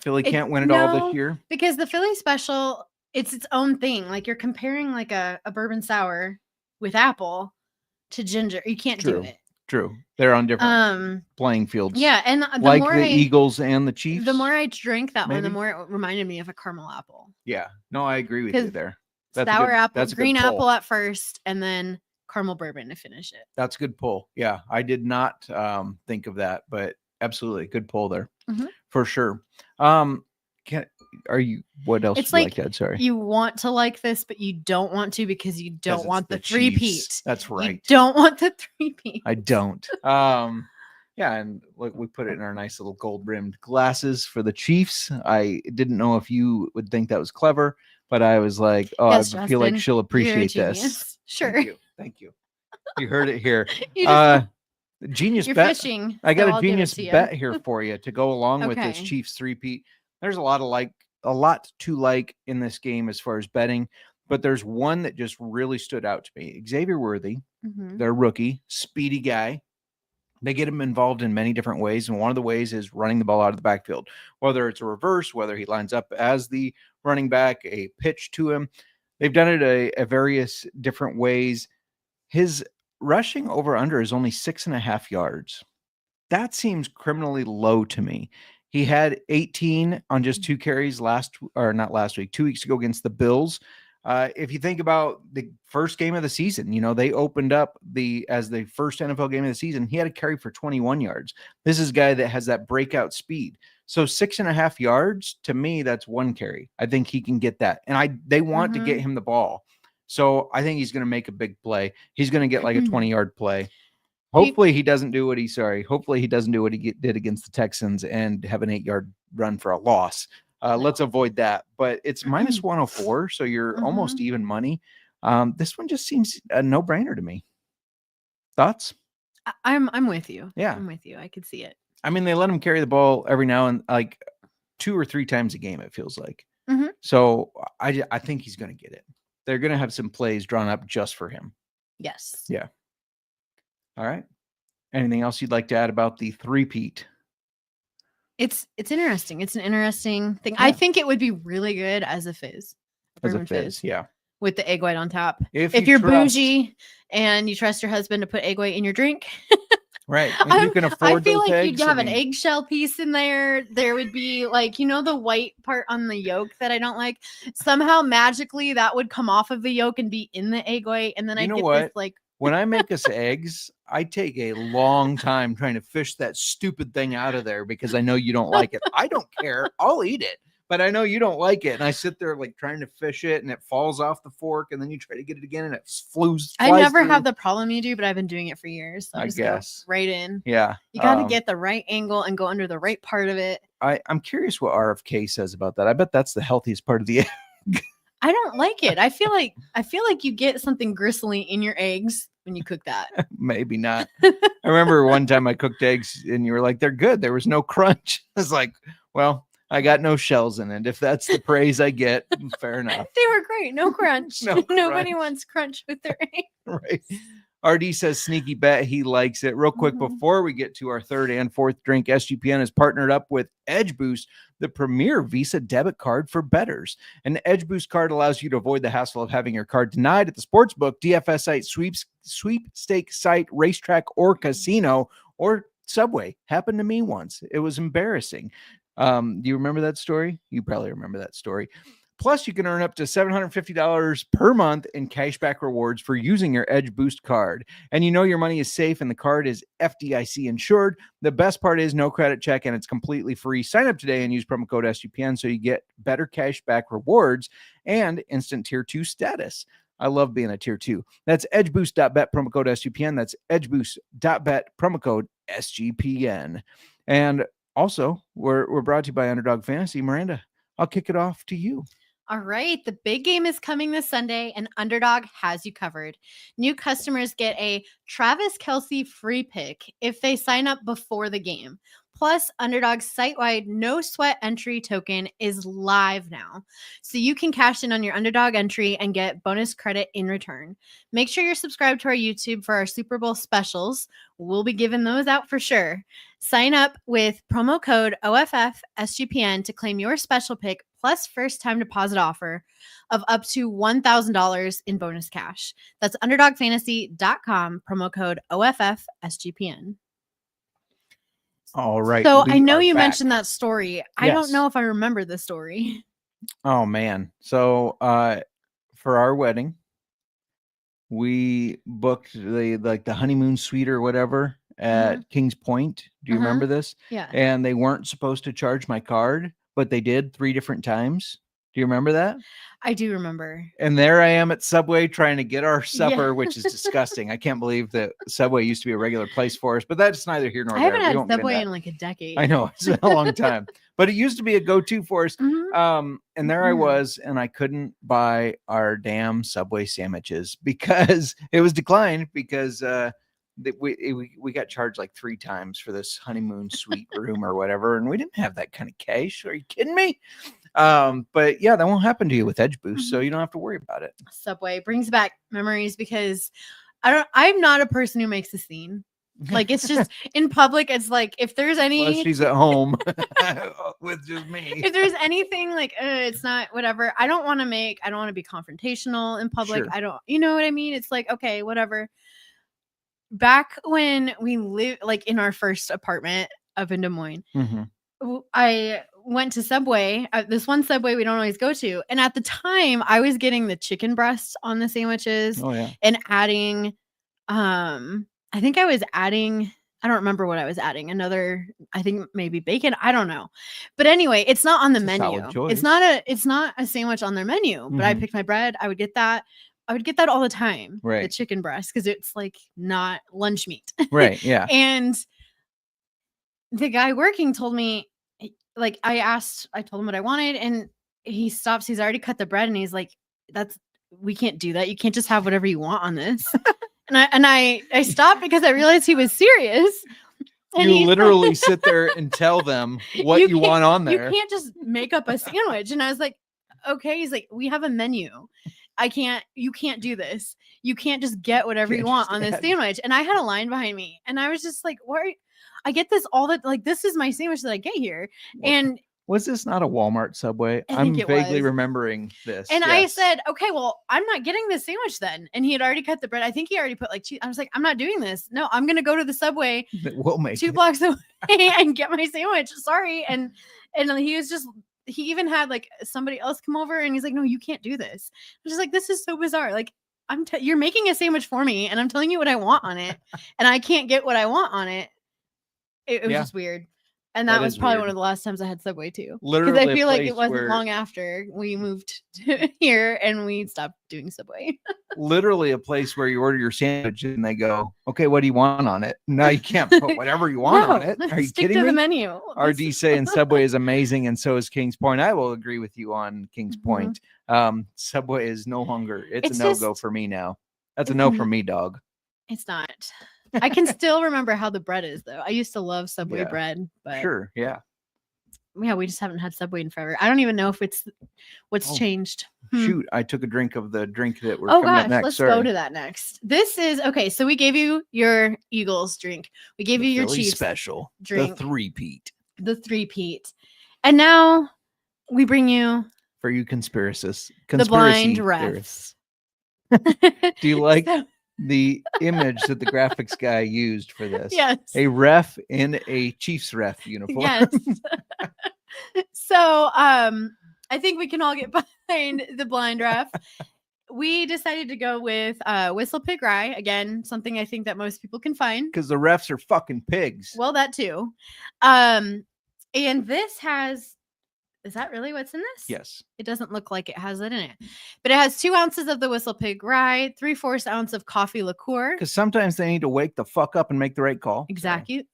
[SPEAKER 1] Philly can't win it all
[SPEAKER 6] no,
[SPEAKER 1] this year.
[SPEAKER 6] because the Philly Special, it's its own thing. Like you're comparing like a bourbon sour with apple to ginger. You can't do it.
[SPEAKER 1] True. They're on different playing fields.
[SPEAKER 6] Yeah, and the
[SPEAKER 1] like
[SPEAKER 6] more
[SPEAKER 1] the Eagles and the Chiefs.
[SPEAKER 6] the more I drank that one, the
[SPEAKER 1] maybe?
[SPEAKER 6] more it reminded me of a caramel apple.
[SPEAKER 1] Yeah. No, I agree with you
[SPEAKER 6] 'Cause
[SPEAKER 1] there.
[SPEAKER 6] Sour apple,
[SPEAKER 1] that's a good
[SPEAKER 6] green
[SPEAKER 1] pull.
[SPEAKER 6] apple at first, and then caramel bourbon to finish it.
[SPEAKER 1] That's a good pull. Yeah, I did not think of that, but absolutely good pull there
[SPEAKER 6] Mhm.
[SPEAKER 1] for sure. What else
[SPEAKER 6] It's
[SPEAKER 1] would you
[SPEAKER 6] like
[SPEAKER 1] like to add? Sorry.
[SPEAKER 6] You want to like this, but you don't want to because you
[SPEAKER 1] 'Cause
[SPEAKER 6] don't
[SPEAKER 1] it's
[SPEAKER 6] want the
[SPEAKER 1] Chiefs.
[SPEAKER 6] three-peat.
[SPEAKER 1] That's
[SPEAKER 6] You
[SPEAKER 1] right.
[SPEAKER 6] don't want the three-peat.
[SPEAKER 1] I don't. Yeah, and look, we put it in our nice little gold rimmed glasses for the Chiefs. I didn't know if you would think that was clever, but I was like, oh,
[SPEAKER 6] Yes,
[SPEAKER 1] I feel like
[SPEAKER 6] Justin,
[SPEAKER 1] she'll
[SPEAKER 6] you're a
[SPEAKER 1] appreciate this.
[SPEAKER 6] genius. Sure.
[SPEAKER 1] Thank you. You heard it here.
[SPEAKER 6] You just,
[SPEAKER 1] Genius
[SPEAKER 6] you're
[SPEAKER 1] bet.
[SPEAKER 6] fishing.
[SPEAKER 1] I got
[SPEAKER 6] so
[SPEAKER 1] a
[SPEAKER 6] I'll give it
[SPEAKER 1] genius
[SPEAKER 6] to you.
[SPEAKER 1] bet here for you to go along with this
[SPEAKER 6] Okay.
[SPEAKER 1] Chiefs three-peat. There's a lot to like in this game as far as betting, but there's one that just really stood out to me. Xavier Worthy,
[SPEAKER 6] Mhm.
[SPEAKER 1] their rookie, speedy guy. They get him involved in many different ways, and one of the ways is running the ball out of the backfield, whether it's a reverse, whether he lines up as the running back, a pitch to him. They've done it a various different ways. His rushing over under is only 6.5 yards. That seems criminally low to me. He had 18 on just 2 carries 2 weeks ago against the Bills. If you think about the first game of the season, they opened up as the first NFL game of the season. He had a carry for 21 yards. This is a guy that has that breakout speed. So 6.5 yards, to me, that's 1 carry. I think he can get that. And they want to get him the ball. So I think he's going to make a big play. He's going to get like a 20-yard play. Hopefully he doesn't do what he did against the Texans and have an 8-yard run for a loss. Let's avoid that. But it's minus 104, so you're almost even money. This one just seems a no-brainer to me. Thoughts?
[SPEAKER 6] I'm with you.
[SPEAKER 1] Yeah.
[SPEAKER 6] I'm with you. I could see it.
[SPEAKER 1] I mean, they let him carry the ball every now and like 2 or 3 times a game, it feels like.
[SPEAKER 6] Mhm.
[SPEAKER 1] So I think he's going to get it. They're going to have some plays drawn up just for him.
[SPEAKER 6] Yes.
[SPEAKER 1] Yeah. All right. Anything else you'd like to add about the three-peat?
[SPEAKER 6] It's interesting. It's an interesting thing.
[SPEAKER 1] Yeah.
[SPEAKER 6] I think it would be really good as a fizz.
[SPEAKER 1] As a
[SPEAKER 6] bourbon
[SPEAKER 1] fizz, yeah.
[SPEAKER 6] With the egg white on top.
[SPEAKER 1] If
[SPEAKER 6] you're
[SPEAKER 1] trust-
[SPEAKER 6] bougie and you trust your husband to put egg white in your drink,
[SPEAKER 1] right? If you can afford
[SPEAKER 6] I feel
[SPEAKER 1] those
[SPEAKER 6] like
[SPEAKER 1] eggs,
[SPEAKER 6] you'd have
[SPEAKER 1] I
[SPEAKER 6] an
[SPEAKER 1] mean,
[SPEAKER 6] eggshell piece in there. There would be like, the white part on the yolk that I don't like. Somehow magically that would come off of the yolk and be in the egg white. And then I
[SPEAKER 1] know
[SPEAKER 6] get
[SPEAKER 1] what?
[SPEAKER 6] this like
[SPEAKER 1] When I make us eggs, I take a long time trying to fish that stupid thing out of there because I know you don't like it. I don't care. I'll eat it. but I know you don't like it. And I sit there like trying to fish it and it falls off the fork and then you try to get it again and it flies
[SPEAKER 6] I never
[SPEAKER 1] through.
[SPEAKER 6] have the problem you do, but I've been doing it for years. So
[SPEAKER 1] I
[SPEAKER 6] just
[SPEAKER 1] guess.
[SPEAKER 6] go right in.
[SPEAKER 1] Yeah.
[SPEAKER 6] You got to get the right angle and go under the right part of it.
[SPEAKER 1] I'm curious what RFK says about that. I bet that's the healthiest part of the egg.
[SPEAKER 6] I don't like it. I feel like you get something gristly in your eggs when you cook that.
[SPEAKER 1] Maybe not. I remember one time I cooked eggs and you were like, they're good. There was no crunch. I was like, well, I got no shells in it. If that's the praise I get, fair enough.
[SPEAKER 6] They were great. No crunch.
[SPEAKER 1] No
[SPEAKER 6] Nobody
[SPEAKER 1] crunch.
[SPEAKER 6] wants crunch with their eggs.
[SPEAKER 1] Right. RD says sneaky bet. He likes it. Real quick, before we get to our third and fourth drink, SGPN has partnered up with Edge Boost, the premier Visa debit card for bettors. An Edge Boost card allows you to avoid the hassle of having your card denied at the sportsbook, DFS site, sweepstake site, racetrack, or casino, or Subway. Happened to me once. It was embarrassing. Do you remember that story? You probably remember that story. Plus, you can earn up to $750 per month in cashback rewards for using your Edge Boost card. And you know your money is safe and the card is FDIC insured. The best part is no credit check and it's completely free. Sign up today and use promo code SGPN so you get better cashback rewards and instant tier 2 status. I love being a tier 2. That's edgeboost.bet, promo code SGPN. That's edgeboost.bet, promo code SGPN. And also, we're brought to you by Underdog Fantasy. Miranda, I'll kick it off to you.
[SPEAKER 6] All right. The big game is coming this Sunday, and Underdog has you covered. New customers get a Travis Kelce free pick if they sign up before the game. Plus, Underdog's site-wide no-sweat entry token is live now. So you can cash in on your Underdog entry and get bonus credit in return. Make sure you're subscribed to our YouTube for our Super Bowl specials. We'll be giving those out for sure. Sign up with promo code OFFSGPN to claim your special pick plus first-time deposit offer of up to $1,000 in bonus cash. That's UnderdogFantasy.com, promo code OFFSGPN.
[SPEAKER 1] All right.
[SPEAKER 6] So I know you mentioned that story. I don't
[SPEAKER 1] Yes.
[SPEAKER 6] know if I remember the story.
[SPEAKER 1] Oh man. So for our wedding, we booked the honeymoon suite or whatever at Kings Point. Do you remember this?
[SPEAKER 6] Yeah.
[SPEAKER 1] And they weren't supposed to charge my card, but they did 3 different times. Do you remember that?
[SPEAKER 6] I do remember.
[SPEAKER 1] And there I am at Subway trying to get our supper, which is disgusting. I can't believe that Subway used to be a regular place for us, but that's neither here nor
[SPEAKER 6] I
[SPEAKER 1] there.
[SPEAKER 6] haven't
[SPEAKER 1] We
[SPEAKER 6] had
[SPEAKER 1] won't get into
[SPEAKER 6] Subway
[SPEAKER 1] that.
[SPEAKER 6] in like a decade.
[SPEAKER 1] I know, it's been a long time, but it used to be a go-to for us. And there I was, and I couldn't buy our damn Subway sandwiches because it was declined because we got charged like 3 times for this honeymoon suite room or whatever, and we didn't have that kind of cash. Are you kidding me? But yeah, that won't happen to you with Edge Boost, so you don't have to worry about it.
[SPEAKER 6] Subway brings back memories because I'm not a person who makes a scene. Like it's just in public, it's like if there's any
[SPEAKER 1] Well, she's at home with just me.
[SPEAKER 6] If there's anything like it's not whatever, I don't want to be confrontational in public.
[SPEAKER 1] Sure.
[SPEAKER 6] I don't, you know what I mean? It's like, okay, whatever. Back when we lived like in our first apartment up in Des Moines, I went to Subway, this one Subway we don't always go to. And at the time I was getting the chicken breasts on the sandwiches and adding, I think I was adding, I don't remember what I was adding. I think maybe bacon. I don't know. But anyway, it's not on the menu. It's not a sandwich on their menu, but I picked my bread. I would get that all the time.
[SPEAKER 1] Right.
[SPEAKER 6] The chicken breast. Cause it's like not lunch meat.
[SPEAKER 1] Right. Yeah.
[SPEAKER 6] And the guy working told me, like, I told him what I wanted and he stops. He's already cut the bread and he's like, we can't do that. You can't just have whatever you want on this. And I stopped because I realized he was serious. And
[SPEAKER 1] you literally sit there and tell them what you want on there.
[SPEAKER 6] You can't just make up a sandwich. And I was like, okay. He's like, we have a menu. You can't do this. You can't just get whatever you want on this sandwich. And I had a line behind me and I was just like, what? I get this this is my sandwich that I get here. And
[SPEAKER 1] was this not a Walmart Subway? I'm vaguely remembering this.
[SPEAKER 6] And I said, okay, well, I'm not getting this sandwich then. And he had already cut the bread. I think he already put like cheese. I was like, I'm not doing this. No, I'm going to go to the Subway
[SPEAKER 1] we'll make
[SPEAKER 6] 2 blocks away and get my sandwich. Sorry. And he even had like somebody else come over and he's like, no, you can't do this. I'm just like, this is so bizarre. Like you're making a sandwich for me and I'm telling you what I want on it and I can't get what I want on it. It was just weird. And that
[SPEAKER 1] That
[SPEAKER 6] was
[SPEAKER 1] is
[SPEAKER 6] probably
[SPEAKER 1] weird.
[SPEAKER 6] one of the last times I had Subway too. Because
[SPEAKER 1] Literally
[SPEAKER 6] I
[SPEAKER 1] a
[SPEAKER 6] feel like
[SPEAKER 1] place
[SPEAKER 6] it wasn't
[SPEAKER 1] where-
[SPEAKER 6] long after we moved to here and we stopped doing Subway.
[SPEAKER 1] Literally a place where you order your sandwich and they go, okay, what do you want on it? No, you can't put whatever you want on it. Are you
[SPEAKER 6] Stick
[SPEAKER 1] kidding
[SPEAKER 6] to
[SPEAKER 1] me?
[SPEAKER 6] the menu.
[SPEAKER 1] RD saying Subway is amazing, and so is Kings Point. I will agree with you on Kings Point. Subway is no longer. It's a no-go
[SPEAKER 6] just-
[SPEAKER 1] for me now. That's a no for me, dog.
[SPEAKER 6] It's not. I can still remember how the bread is though. I used to love Subway
[SPEAKER 1] Yeah.
[SPEAKER 6] bread, but
[SPEAKER 1] Sure, yeah.
[SPEAKER 6] yeah, we just haven't had Subway in forever. I don't even know if it's what's
[SPEAKER 1] Oh,
[SPEAKER 6] changed.
[SPEAKER 1] Shoot, I took a drink of the drink that we're
[SPEAKER 6] Oh
[SPEAKER 1] coming up
[SPEAKER 6] gosh,
[SPEAKER 1] next.
[SPEAKER 6] let's
[SPEAKER 1] Sorry.
[SPEAKER 6] go to that next. This is okay. So we gave you your Eagles drink. We gave
[SPEAKER 1] The
[SPEAKER 6] you your
[SPEAKER 1] Philly
[SPEAKER 6] Chiefs
[SPEAKER 1] special,
[SPEAKER 6] drink.
[SPEAKER 1] the three-peat.
[SPEAKER 6] The three-peat. And now we bring you
[SPEAKER 1] For you conspiracists.
[SPEAKER 6] the blind
[SPEAKER 1] theorists.
[SPEAKER 6] refs.
[SPEAKER 1] Do you like
[SPEAKER 6] So-
[SPEAKER 1] the image that the graphics guy used for this?
[SPEAKER 6] yes.
[SPEAKER 1] A ref in a Chiefs ref uniform.
[SPEAKER 6] Yes. So I think we can all get behind the blind ref. We decided to go with Whistle Pig Rye. Again, something I think that most people can find.
[SPEAKER 1] Because the refs are fucking pigs.
[SPEAKER 6] Well, that too. And this is that really what's in this?
[SPEAKER 1] Yes.
[SPEAKER 6] It doesn't look like it has it in it. But it has 2 ounces of the Whistle Pig Rye, 3/4 ounce of coffee liqueur.
[SPEAKER 1] Because sometimes they need to wake the fuck up and make the right call.
[SPEAKER 6] Exactly.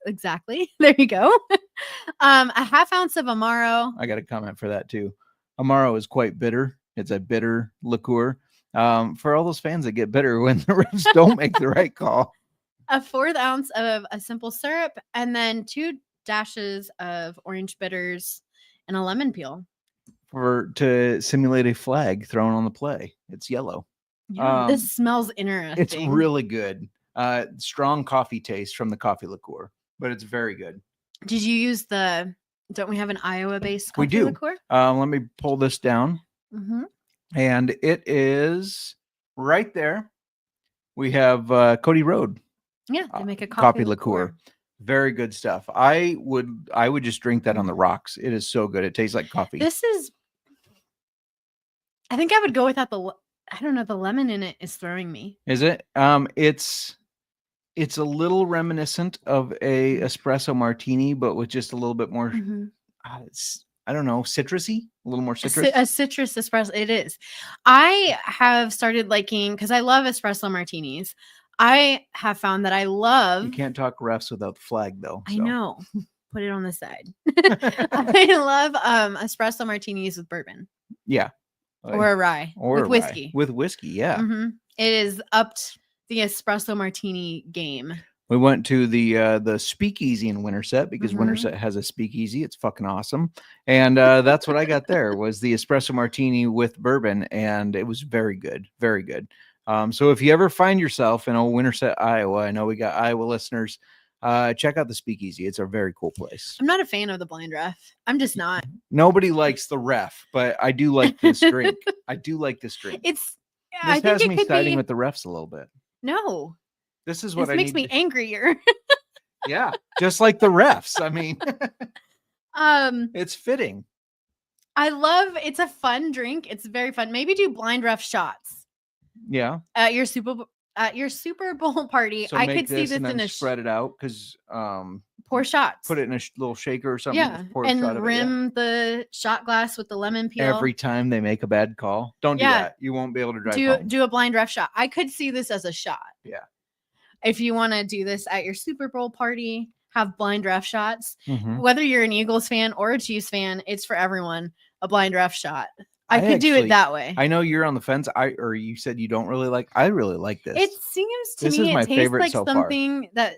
[SPEAKER 6] There you go. A half ounce of Amaro.
[SPEAKER 1] I got a comment for that too. Amaro is quite bitter. It's a bitter liqueur. For all those fans that get bitter when the refs don't make the right call.
[SPEAKER 6] A 1/4 ounce of a simple syrup, and then 2 dashes of orange bitters and a lemon peel.
[SPEAKER 1] To simulate a flag thrown on the play. It's yellow.
[SPEAKER 6] This smells interesting.
[SPEAKER 1] It's really good. Strong coffee taste from the coffee liqueur, but it's very good.
[SPEAKER 6] Did you use don't we have an Iowa-based
[SPEAKER 1] We
[SPEAKER 6] coffee
[SPEAKER 1] do.
[SPEAKER 6] liqueur?
[SPEAKER 1] Let me pull this down.
[SPEAKER 6] Mm-hmm.
[SPEAKER 1] And it is right there. We have Cody Road
[SPEAKER 6] Yeah, they make a
[SPEAKER 1] coffee liqueur. Very good stuff. I would just drink that on the rocks. It is so good. It tastes like coffee.
[SPEAKER 6] I think I would go without I don't know, the lemon in it is throwing me.
[SPEAKER 1] Is it? It's a little reminiscent of a espresso martini, but with just a little bit more.
[SPEAKER 6] Mm-hmm.
[SPEAKER 1] I don't know, citrusy. A little more citrus.
[SPEAKER 6] A citrus espresso. It is. I have started liking because I love espresso martinis. I have found that I love.
[SPEAKER 1] You can't talk refs without the flag, though.
[SPEAKER 6] I
[SPEAKER 1] so.
[SPEAKER 6] know. Put it on the side. I love espresso martinis with bourbon.
[SPEAKER 1] Yeah.
[SPEAKER 6] Or a rye.
[SPEAKER 1] Or
[SPEAKER 6] with
[SPEAKER 1] a
[SPEAKER 6] whiskey.
[SPEAKER 1] Rye. With whiskey, yeah.
[SPEAKER 6] Mm-hmm. It is upped the espresso martini game.
[SPEAKER 1] We went to the speakeasy in Winterset because
[SPEAKER 6] Mhm.
[SPEAKER 1] Winterset has a speakeasy. It's fucking awesome. And that's what I got there was the espresso martini with bourbon. And it was very good. Very good. So if you ever find yourself in old Winterset, Iowa, I know we got Iowa listeners, check out the speakeasy. It's a very cool place.
[SPEAKER 6] I'm not a fan of the blind ref. I'm just not.
[SPEAKER 1] Nobody likes the ref, but I do like this drink. I do like this drink.
[SPEAKER 6] It's
[SPEAKER 1] This
[SPEAKER 6] I think
[SPEAKER 1] has
[SPEAKER 6] it
[SPEAKER 1] me
[SPEAKER 6] could
[SPEAKER 1] siding
[SPEAKER 6] be
[SPEAKER 1] with the refs a little bit.
[SPEAKER 6] no.
[SPEAKER 1] This is what
[SPEAKER 6] This
[SPEAKER 1] I
[SPEAKER 6] makes
[SPEAKER 1] need
[SPEAKER 6] me
[SPEAKER 1] to-
[SPEAKER 6] angrier.
[SPEAKER 1] Yeah, just like the refs. I mean,
[SPEAKER 6] um
[SPEAKER 1] it's fitting.
[SPEAKER 6] I love it's a fun drink. It's very fun. Maybe do blind ref shots
[SPEAKER 1] Yeah.
[SPEAKER 6] at your Super Bowl party.
[SPEAKER 1] So
[SPEAKER 6] I
[SPEAKER 1] make
[SPEAKER 6] could see this
[SPEAKER 1] and then
[SPEAKER 6] in a
[SPEAKER 1] spread it out because
[SPEAKER 6] pour shots.
[SPEAKER 1] put it in a little shaker or something.
[SPEAKER 6] yeah,
[SPEAKER 1] just pour a shot
[SPEAKER 6] and
[SPEAKER 1] of it, yeah.
[SPEAKER 6] rim the shot glass with the lemon peel.
[SPEAKER 1] Every time they make a bad call. Don't do
[SPEAKER 6] Yeah.
[SPEAKER 1] that. You won't be able to drive home.
[SPEAKER 6] do a blind ref shot. I could see this as a shot.
[SPEAKER 1] Yeah.
[SPEAKER 6] If you want to do this at your Super Bowl party, have blind ref shots.
[SPEAKER 1] Mhm.
[SPEAKER 6] Whether you're an Eagles fan or a Chiefs fan, it's for everyone. A blind ref shot. I
[SPEAKER 1] I
[SPEAKER 6] could do
[SPEAKER 1] actually-
[SPEAKER 6] it that way.
[SPEAKER 1] I know you're on the fence. Or you said you don't really like. I really like this.
[SPEAKER 6] It seems to
[SPEAKER 1] This
[SPEAKER 6] me
[SPEAKER 1] is my
[SPEAKER 6] it tastes
[SPEAKER 1] favorite
[SPEAKER 6] like
[SPEAKER 1] so far.
[SPEAKER 6] something that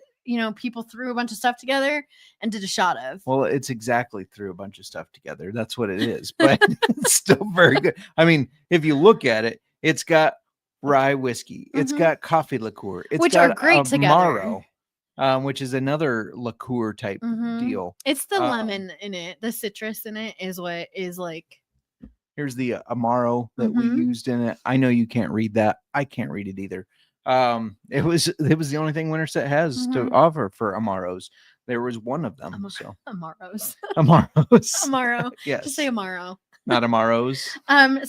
[SPEAKER 6] people threw a bunch of stuff together and did a shot of.
[SPEAKER 1] Well, it's exactly through a bunch of stuff together. That's what it is. But it's still very good. I mean, if you look at it, it's got rye whiskey. It's
[SPEAKER 6] Mhm.
[SPEAKER 1] got coffee liqueur. It's
[SPEAKER 6] Which
[SPEAKER 1] got
[SPEAKER 6] are great together.
[SPEAKER 1] Amaro, which is another liqueur type
[SPEAKER 6] Mhm.
[SPEAKER 1] deal.
[SPEAKER 6] It's the
[SPEAKER 1] Um,
[SPEAKER 6] lemon in it, the citrus in it is what is like.
[SPEAKER 1] Here's the Amaro that we
[SPEAKER 6] Mhm.
[SPEAKER 1] used in it. I know you can't read that. I can't read it either. It was the only thing Winterset has to
[SPEAKER 6] Mhm.
[SPEAKER 1] offer for Amaros. There was one of them. So
[SPEAKER 6] Amaros.
[SPEAKER 1] Amaros.
[SPEAKER 6] Amaro.
[SPEAKER 1] Yes.
[SPEAKER 6] Just say Amaro.
[SPEAKER 1] Not Amaros.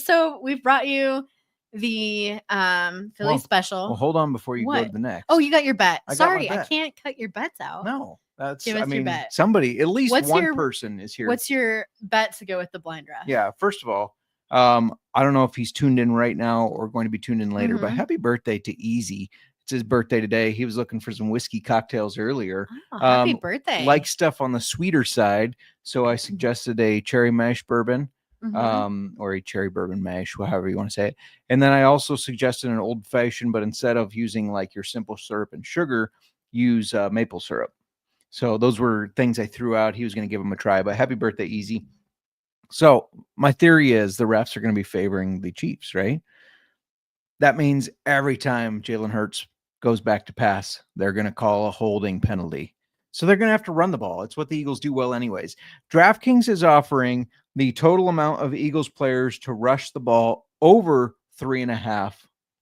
[SPEAKER 6] So we've brought you the Philly
[SPEAKER 1] Well,
[SPEAKER 6] special.
[SPEAKER 1] Well, hold on before you go to
[SPEAKER 6] What?
[SPEAKER 1] the next.
[SPEAKER 6] Oh, you got your bet.
[SPEAKER 1] I got my
[SPEAKER 6] Sorry, I
[SPEAKER 1] bet.
[SPEAKER 6] can't cut your bets out.
[SPEAKER 1] No. That's,
[SPEAKER 6] Give
[SPEAKER 1] I
[SPEAKER 6] us your
[SPEAKER 1] mean,
[SPEAKER 6] bet.
[SPEAKER 1] somebody, at least
[SPEAKER 6] What's
[SPEAKER 1] one
[SPEAKER 6] your-
[SPEAKER 1] person is here.
[SPEAKER 6] What's your bet to go with the blind draft?
[SPEAKER 1] Yeah. First of all, I don't know if he's tuned in right now or going to be tuned in later, but
[SPEAKER 6] Mhm.
[SPEAKER 1] happy birthday to Easy. It's his birthday today. He was looking for some whiskey cocktails earlier.
[SPEAKER 6] Oh, happy birthday.
[SPEAKER 1] Like stuff on the sweeter side. So I suggested a cherry mash bourbon,
[SPEAKER 6] Mhm.
[SPEAKER 1] or a cherry bourbon mash, however you want to say it. And then I also suggested an old fashioned, but instead of using like your simple syrup and sugar, use maple syrup. So those were things I threw out. He was going to give him a try, but happy birthday, Easy. So my theory is the refs are going to be favoring the Chiefs, right? That means every time Jalen Hurts goes back to pass, they're going to call a holding penalty. So they're going to have to run the ball. It's what the Eagles do well anyways. DraftKings is offering the total amount of Eagles players to rush the ball over 3.5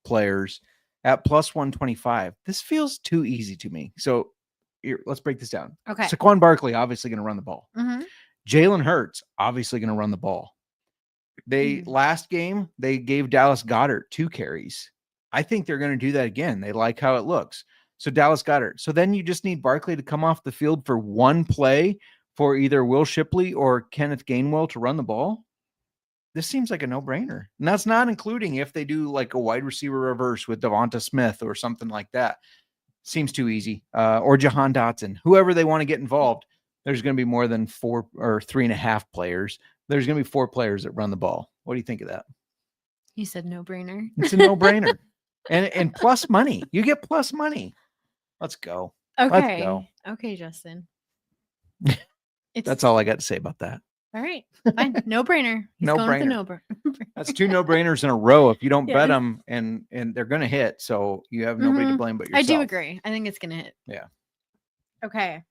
[SPEAKER 1] players at plus 125. This feels too easy to me. So here, let's break this down.
[SPEAKER 6] Okay.
[SPEAKER 1] Saquon Barkley, obviously going to run the ball.
[SPEAKER 6] Mhm.
[SPEAKER 1] Jalen Hurts, obviously going to run the ball. Last game, they gave Dallas Goedert 2 carries. I think they're going to do that again. They like how it looks. So Dallas Goedert. So then you just need Barkley to come off the field for one play for either Will Shipley or Kenneth Gainwell to run the ball. This seems like a no-brainer. And that's not including if they do like a wide receiver reverse with Devonta Smith or something like that. Seems too easy. Or Jahan Dotson, whoever they want to get involved. There's going to be more than 4 or 3.5 players. There's going to be 4 players that run the ball. What do you think of that?
[SPEAKER 6] You said no-brainer.
[SPEAKER 1] It's a no-brainer. and plus money. You get plus money. Let's go.
[SPEAKER 6] Okay.
[SPEAKER 1] Let's go.
[SPEAKER 6] Okay, Justin.
[SPEAKER 1] That's all I got to say about that.
[SPEAKER 6] All right. Fine. No-brainer. He's going with the
[SPEAKER 1] No-brainer.
[SPEAKER 6] no-brainer.
[SPEAKER 1] That's 2 no-brainers in a row. If you don't bet
[SPEAKER 6] Yes.
[SPEAKER 1] them, and they're going to hit, so you have nobody to
[SPEAKER 6] Mhm.
[SPEAKER 1] blame but yourself.
[SPEAKER 6] I do agree. I think it's going to hit.
[SPEAKER 1] Yeah.
[SPEAKER 6] Okay.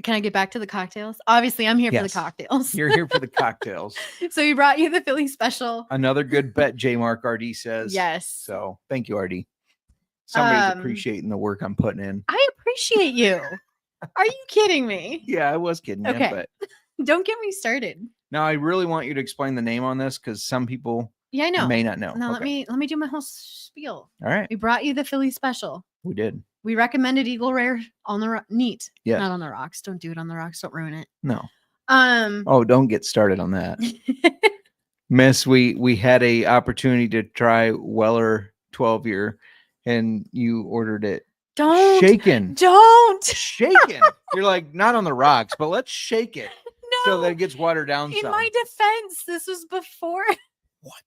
[SPEAKER 6] Can I get back to the cocktails? Obviously, I'm here for the
[SPEAKER 1] Yes.
[SPEAKER 6] cocktails.
[SPEAKER 1] You're here for the cocktails.
[SPEAKER 6] So we brought you the Philly special.
[SPEAKER 1] Another good bet, JMark RD says.
[SPEAKER 6] Yes.
[SPEAKER 1] So thank you, RD. Somebody's
[SPEAKER 6] Um,
[SPEAKER 1] appreciating the work I'm putting in.
[SPEAKER 6] I appreciate you. Are you kidding me?
[SPEAKER 1] Yeah, I was kidding you,
[SPEAKER 6] Okay.
[SPEAKER 1] but
[SPEAKER 6] Don't get me started.
[SPEAKER 1] now I really want you to explain the name on this because some people
[SPEAKER 6] Yeah, I know.
[SPEAKER 1] may not know.
[SPEAKER 6] Now
[SPEAKER 1] Okay.
[SPEAKER 6] let me do my whole spiel.
[SPEAKER 1] All right.
[SPEAKER 6] We brought you the Philly special.
[SPEAKER 1] We did.
[SPEAKER 6] We recommended Eagle Rare on the neat,
[SPEAKER 1] Yes.
[SPEAKER 6] not on the rocks. Don't do it on the rocks. Don't ruin it.
[SPEAKER 1] No.
[SPEAKER 6] Um,
[SPEAKER 1] Oh, don't get started on that. Miss, we had a opportunity to try Weller 12-year and you ordered it
[SPEAKER 6] don't
[SPEAKER 1] shaken.
[SPEAKER 6] don't.
[SPEAKER 1] Shaken. You're like, not on the rocks, but let's shake it
[SPEAKER 6] No.
[SPEAKER 1] so that it gets watered down
[SPEAKER 6] In
[SPEAKER 1] some.
[SPEAKER 6] my defense, this was before.
[SPEAKER 1] What?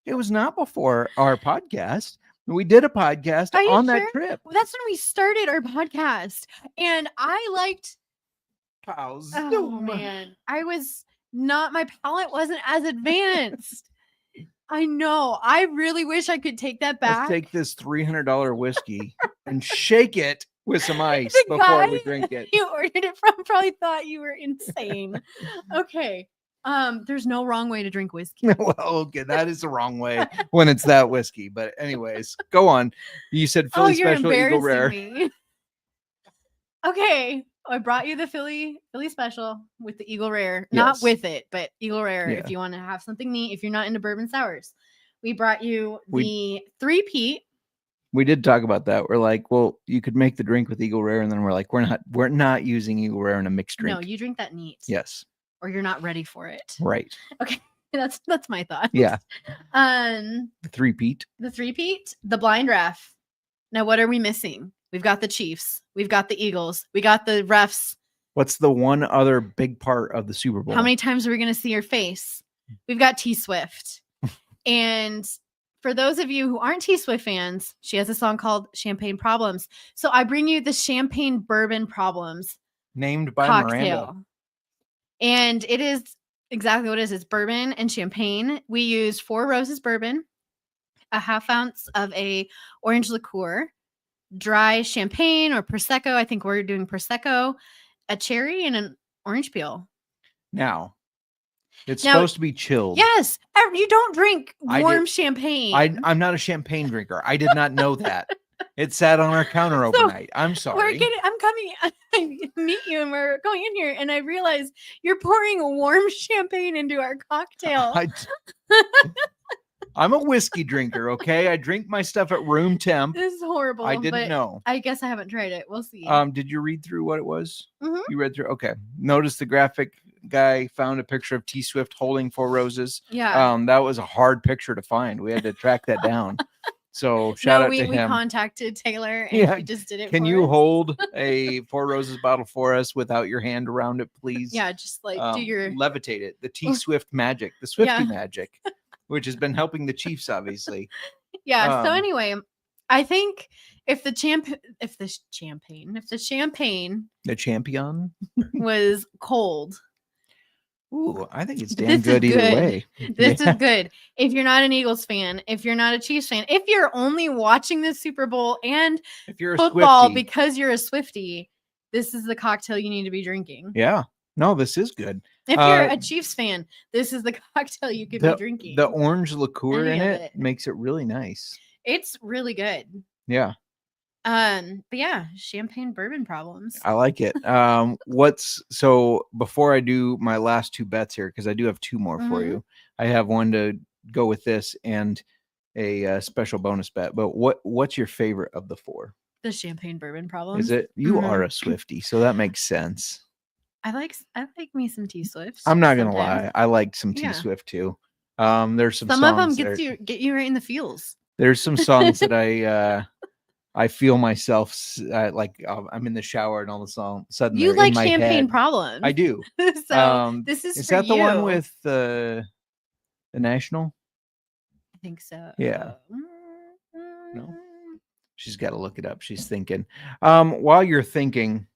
[SPEAKER 1] It was not before our podcast. We did a podcast
[SPEAKER 6] Are you
[SPEAKER 1] on that
[SPEAKER 6] sure?
[SPEAKER 1] trip.
[SPEAKER 6] That's when we started our podcast, and I liked.
[SPEAKER 1] Pals.
[SPEAKER 6] Oh man, I was not. My palate wasn't as advanced. I know. I really wish I could take that back.
[SPEAKER 1] Let's take this $300 whiskey and shake it with some ice
[SPEAKER 6] The
[SPEAKER 1] before we
[SPEAKER 6] guy
[SPEAKER 1] drink it.
[SPEAKER 6] You ordered it from probably thought you were insane. Okay. There's no wrong way to drink whiskey.
[SPEAKER 1] Well, okay, that is the wrong way when it's that whiskey. But anyways, go on. You said Philly
[SPEAKER 6] You're
[SPEAKER 1] Special Eagle Rare.
[SPEAKER 6] me. Okay. I brought you the Philly Special with the Eagle Rare. Not
[SPEAKER 1] Yes.
[SPEAKER 6] with it, but Eagle Rare
[SPEAKER 1] Yeah.
[SPEAKER 6] if you want to have something neat, if you're not into bourbon sours. We brought you
[SPEAKER 1] We-
[SPEAKER 6] the 3-peat.
[SPEAKER 1] We did talk about that. We're like, well, you could make the drink with Eagle Rare, and then we're like, we're not using Eagle Rare in a mixed drink.
[SPEAKER 6] No, you drink that neat.
[SPEAKER 1] Yes.
[SPEAKER 6] Or you're not ready for it.
[SPEAKER 1] Right.
[SPEAKER 6] That's my thought.
[SPEAKER 1] Yeah.
[SPEAKER 6] The
[SPEAKER 1] The 3-peat.
[SPEAKER 6] 3-peat, the blind ref. Now, what are we missing? We've got the Chiefs. We've got the Eagles. We got the refs.
[SPEAKER 1] What's the one other big part of the Super Bowl?
[SPEAKER 6] How many times are we going to see your face? We've got T Swift. And for those of you who aren't T Swift fans, she has a song called Champagne Problems. So I bring you the Champagne Bourbon Problems
[SPEAKER 1] Named by
[SPEAKER 6] cocktail.
[SPEAKER 1] Miranda.
[SPEAKER 6] And it is exactly what it is. It's bourbon and champagne. We use 4 Roses bourbon, a 1/2 ounce of a orange liqueur, dry champagne or Prosecco. I think we're doing Prosecco, a cherry, and an orange peel.
[SPEAKER 1] Now, it's
[SPEAKER 6] Now-
[SPEAKER 1] supposed to be chilled.
[SPEAKER 6] Yes, you don't drink
[SPEAKER 1] I
[SPEAKER 6] warm
[SPEAKER 1] did-
[SPEAKER 6] champagne.
[SPEAKER 1] I'm not a champagne drinker. I did not know that. It sat on our counter overnight. I'm sorry.
[SPEAKER 6] I'm coming. I meet you, and we're going in here, and I realize you're pouring warm champagne into our cocktail.
[SPEAKER 1] I'm a whiskey drinker, okay? I drink my stuff at room temp.
[SPEAKER 6] This is horrible.
[SPEAKER 1] I didn't
[SPEAKER 6] but
[SPEAKER 1] know.
[SPEAKER 6] I guess I haven't tried it. We'll see.
[SPEAKER 1] Did you read through what it was?
[SPEAKER 6] Mhm.
[SPEAKER 1] You read through? Okay. Notice the graphic guy found a picture of T Swift holding 4 roses.
[SPEAKER 6] Yeah.
[SPEAKER 1] That was a hard picture to find. We had to track that down. So shout out to
[SPEAKER 6] we
[SPEAKER 1] him.
[SPEAKER 6] contacted Taylor and
[SPEAKER 1] Yeah,
[SPEAKER 6] he just did it.
[SPEAKER 1] Can
[SPEAKER 6] for
[SPEAKER 1] you
[SPEAKER 6] us.
[SPEAKER 1] hold a 4 roses bottle for us without your hand around it, please?
[SPEAKER 6] Yeah, just like do your
[SPEAKER 1] levitate it. The T Swift magic, the Swifty
[SPEAKER 6] Yeah.
[SPEAKER 1] magic, which has been helping the Chiefs, obviously.
[SPEAKER 6] yeah. So
[SPEAKER 1] Um,
[SPEAKER 6] anyway, I think if the champagne
[SPEAKER 1] The champion.
[SPEAKER 6] was cold,
[SPEAKER 1] Ooh, I think it's
[SPEAKER 6] This
[SPEAKER 1] damn
[SPEAKER 6] is
[SPEAKER 1] good either
[SPEAKER 6] good.
[SPEAKER 1] way.
[SPEAKER 6] this
[SPEAKER 1] Yeah.
[SPEAKER 6] is good. If you're not an Eagles fan, if you're not a Chiefs fan, if you're only watching the Super Bowl and
[SPEAKER 1] If you're a
[SPEAKER 6] football
[SPEAKER 1] Swiftie.
[SPEAKER 6] because you're a Swiftie, this is the cocktail you need to be drinking.
[SPEAKER 1] Yeah. No, this is good.
[SPEAKER 6] If you're a Chiefs fan, this is the cocktail you could be drinking.
[SPEAKER 1] The orange liqueur
[SPEAKER 6] Any
[SPEAKER 1] in
[SPEAKER 6] of
[SPEAKER 1] it
[SPEAKER 6] it.
[SPEAKER 1] makes it really nice.
[SPEAKER 6] It's really good.
[SPEAKER 1] Yeah,
[SPEAKER 6] But yeah, champagne bourbon problems.
[SPEAKER 1] I like it. So before I do my last 2 bets here, because I do have 2 more for
[SPEAKER 6] Mhm.
[SPEAKER 1] you. I have one to go with this and a special bonus bet. But what's your favorite of the 4?
[SPEAKER 6] The champagne bourbon problems.
[SPEAKER 1] Is it? You
[SPEAKER 6] Mhm.
[SPEAKER 1] are a Swiftie, so that makes sense.
[SPEAKER 6] I like me some T Swifts.
[SPEAKER 1] I'm not gonna
[SPEAKER 6] sometimes.
[SPEAKER 1] lie. I liked some T
[SPEAKER 6] Yeah.
[SPEAKER 1] Swift too. There's some
[SPEAKER 6] Some of them
[SPEAKER 1] songs
[SPEAKER 6] get you right in the feels.
[SPEAKER 1] there's some songs that I feel myself I'm in the shower and all of a sudden
[SPEAKER 6] You
[SPEAKER 1] they're
[SPEAKER 6] like
[SPEAKER 1] in my
[SPEAKER 6] champagne
[SPEAKER 1] head.
[SPEAKER 6] problems.
[SPEAKER 1] I do.
[SPEAKER 6] So this is for
[SPEAKER 1] that the one
[SPEAKER 6] you.
[SPEAKER 1] with the National?
[SPEAKER 6] I think so.
[SPEAKER 1] Yeah. No? She's got to look it up. She's thinking. While you're thinking,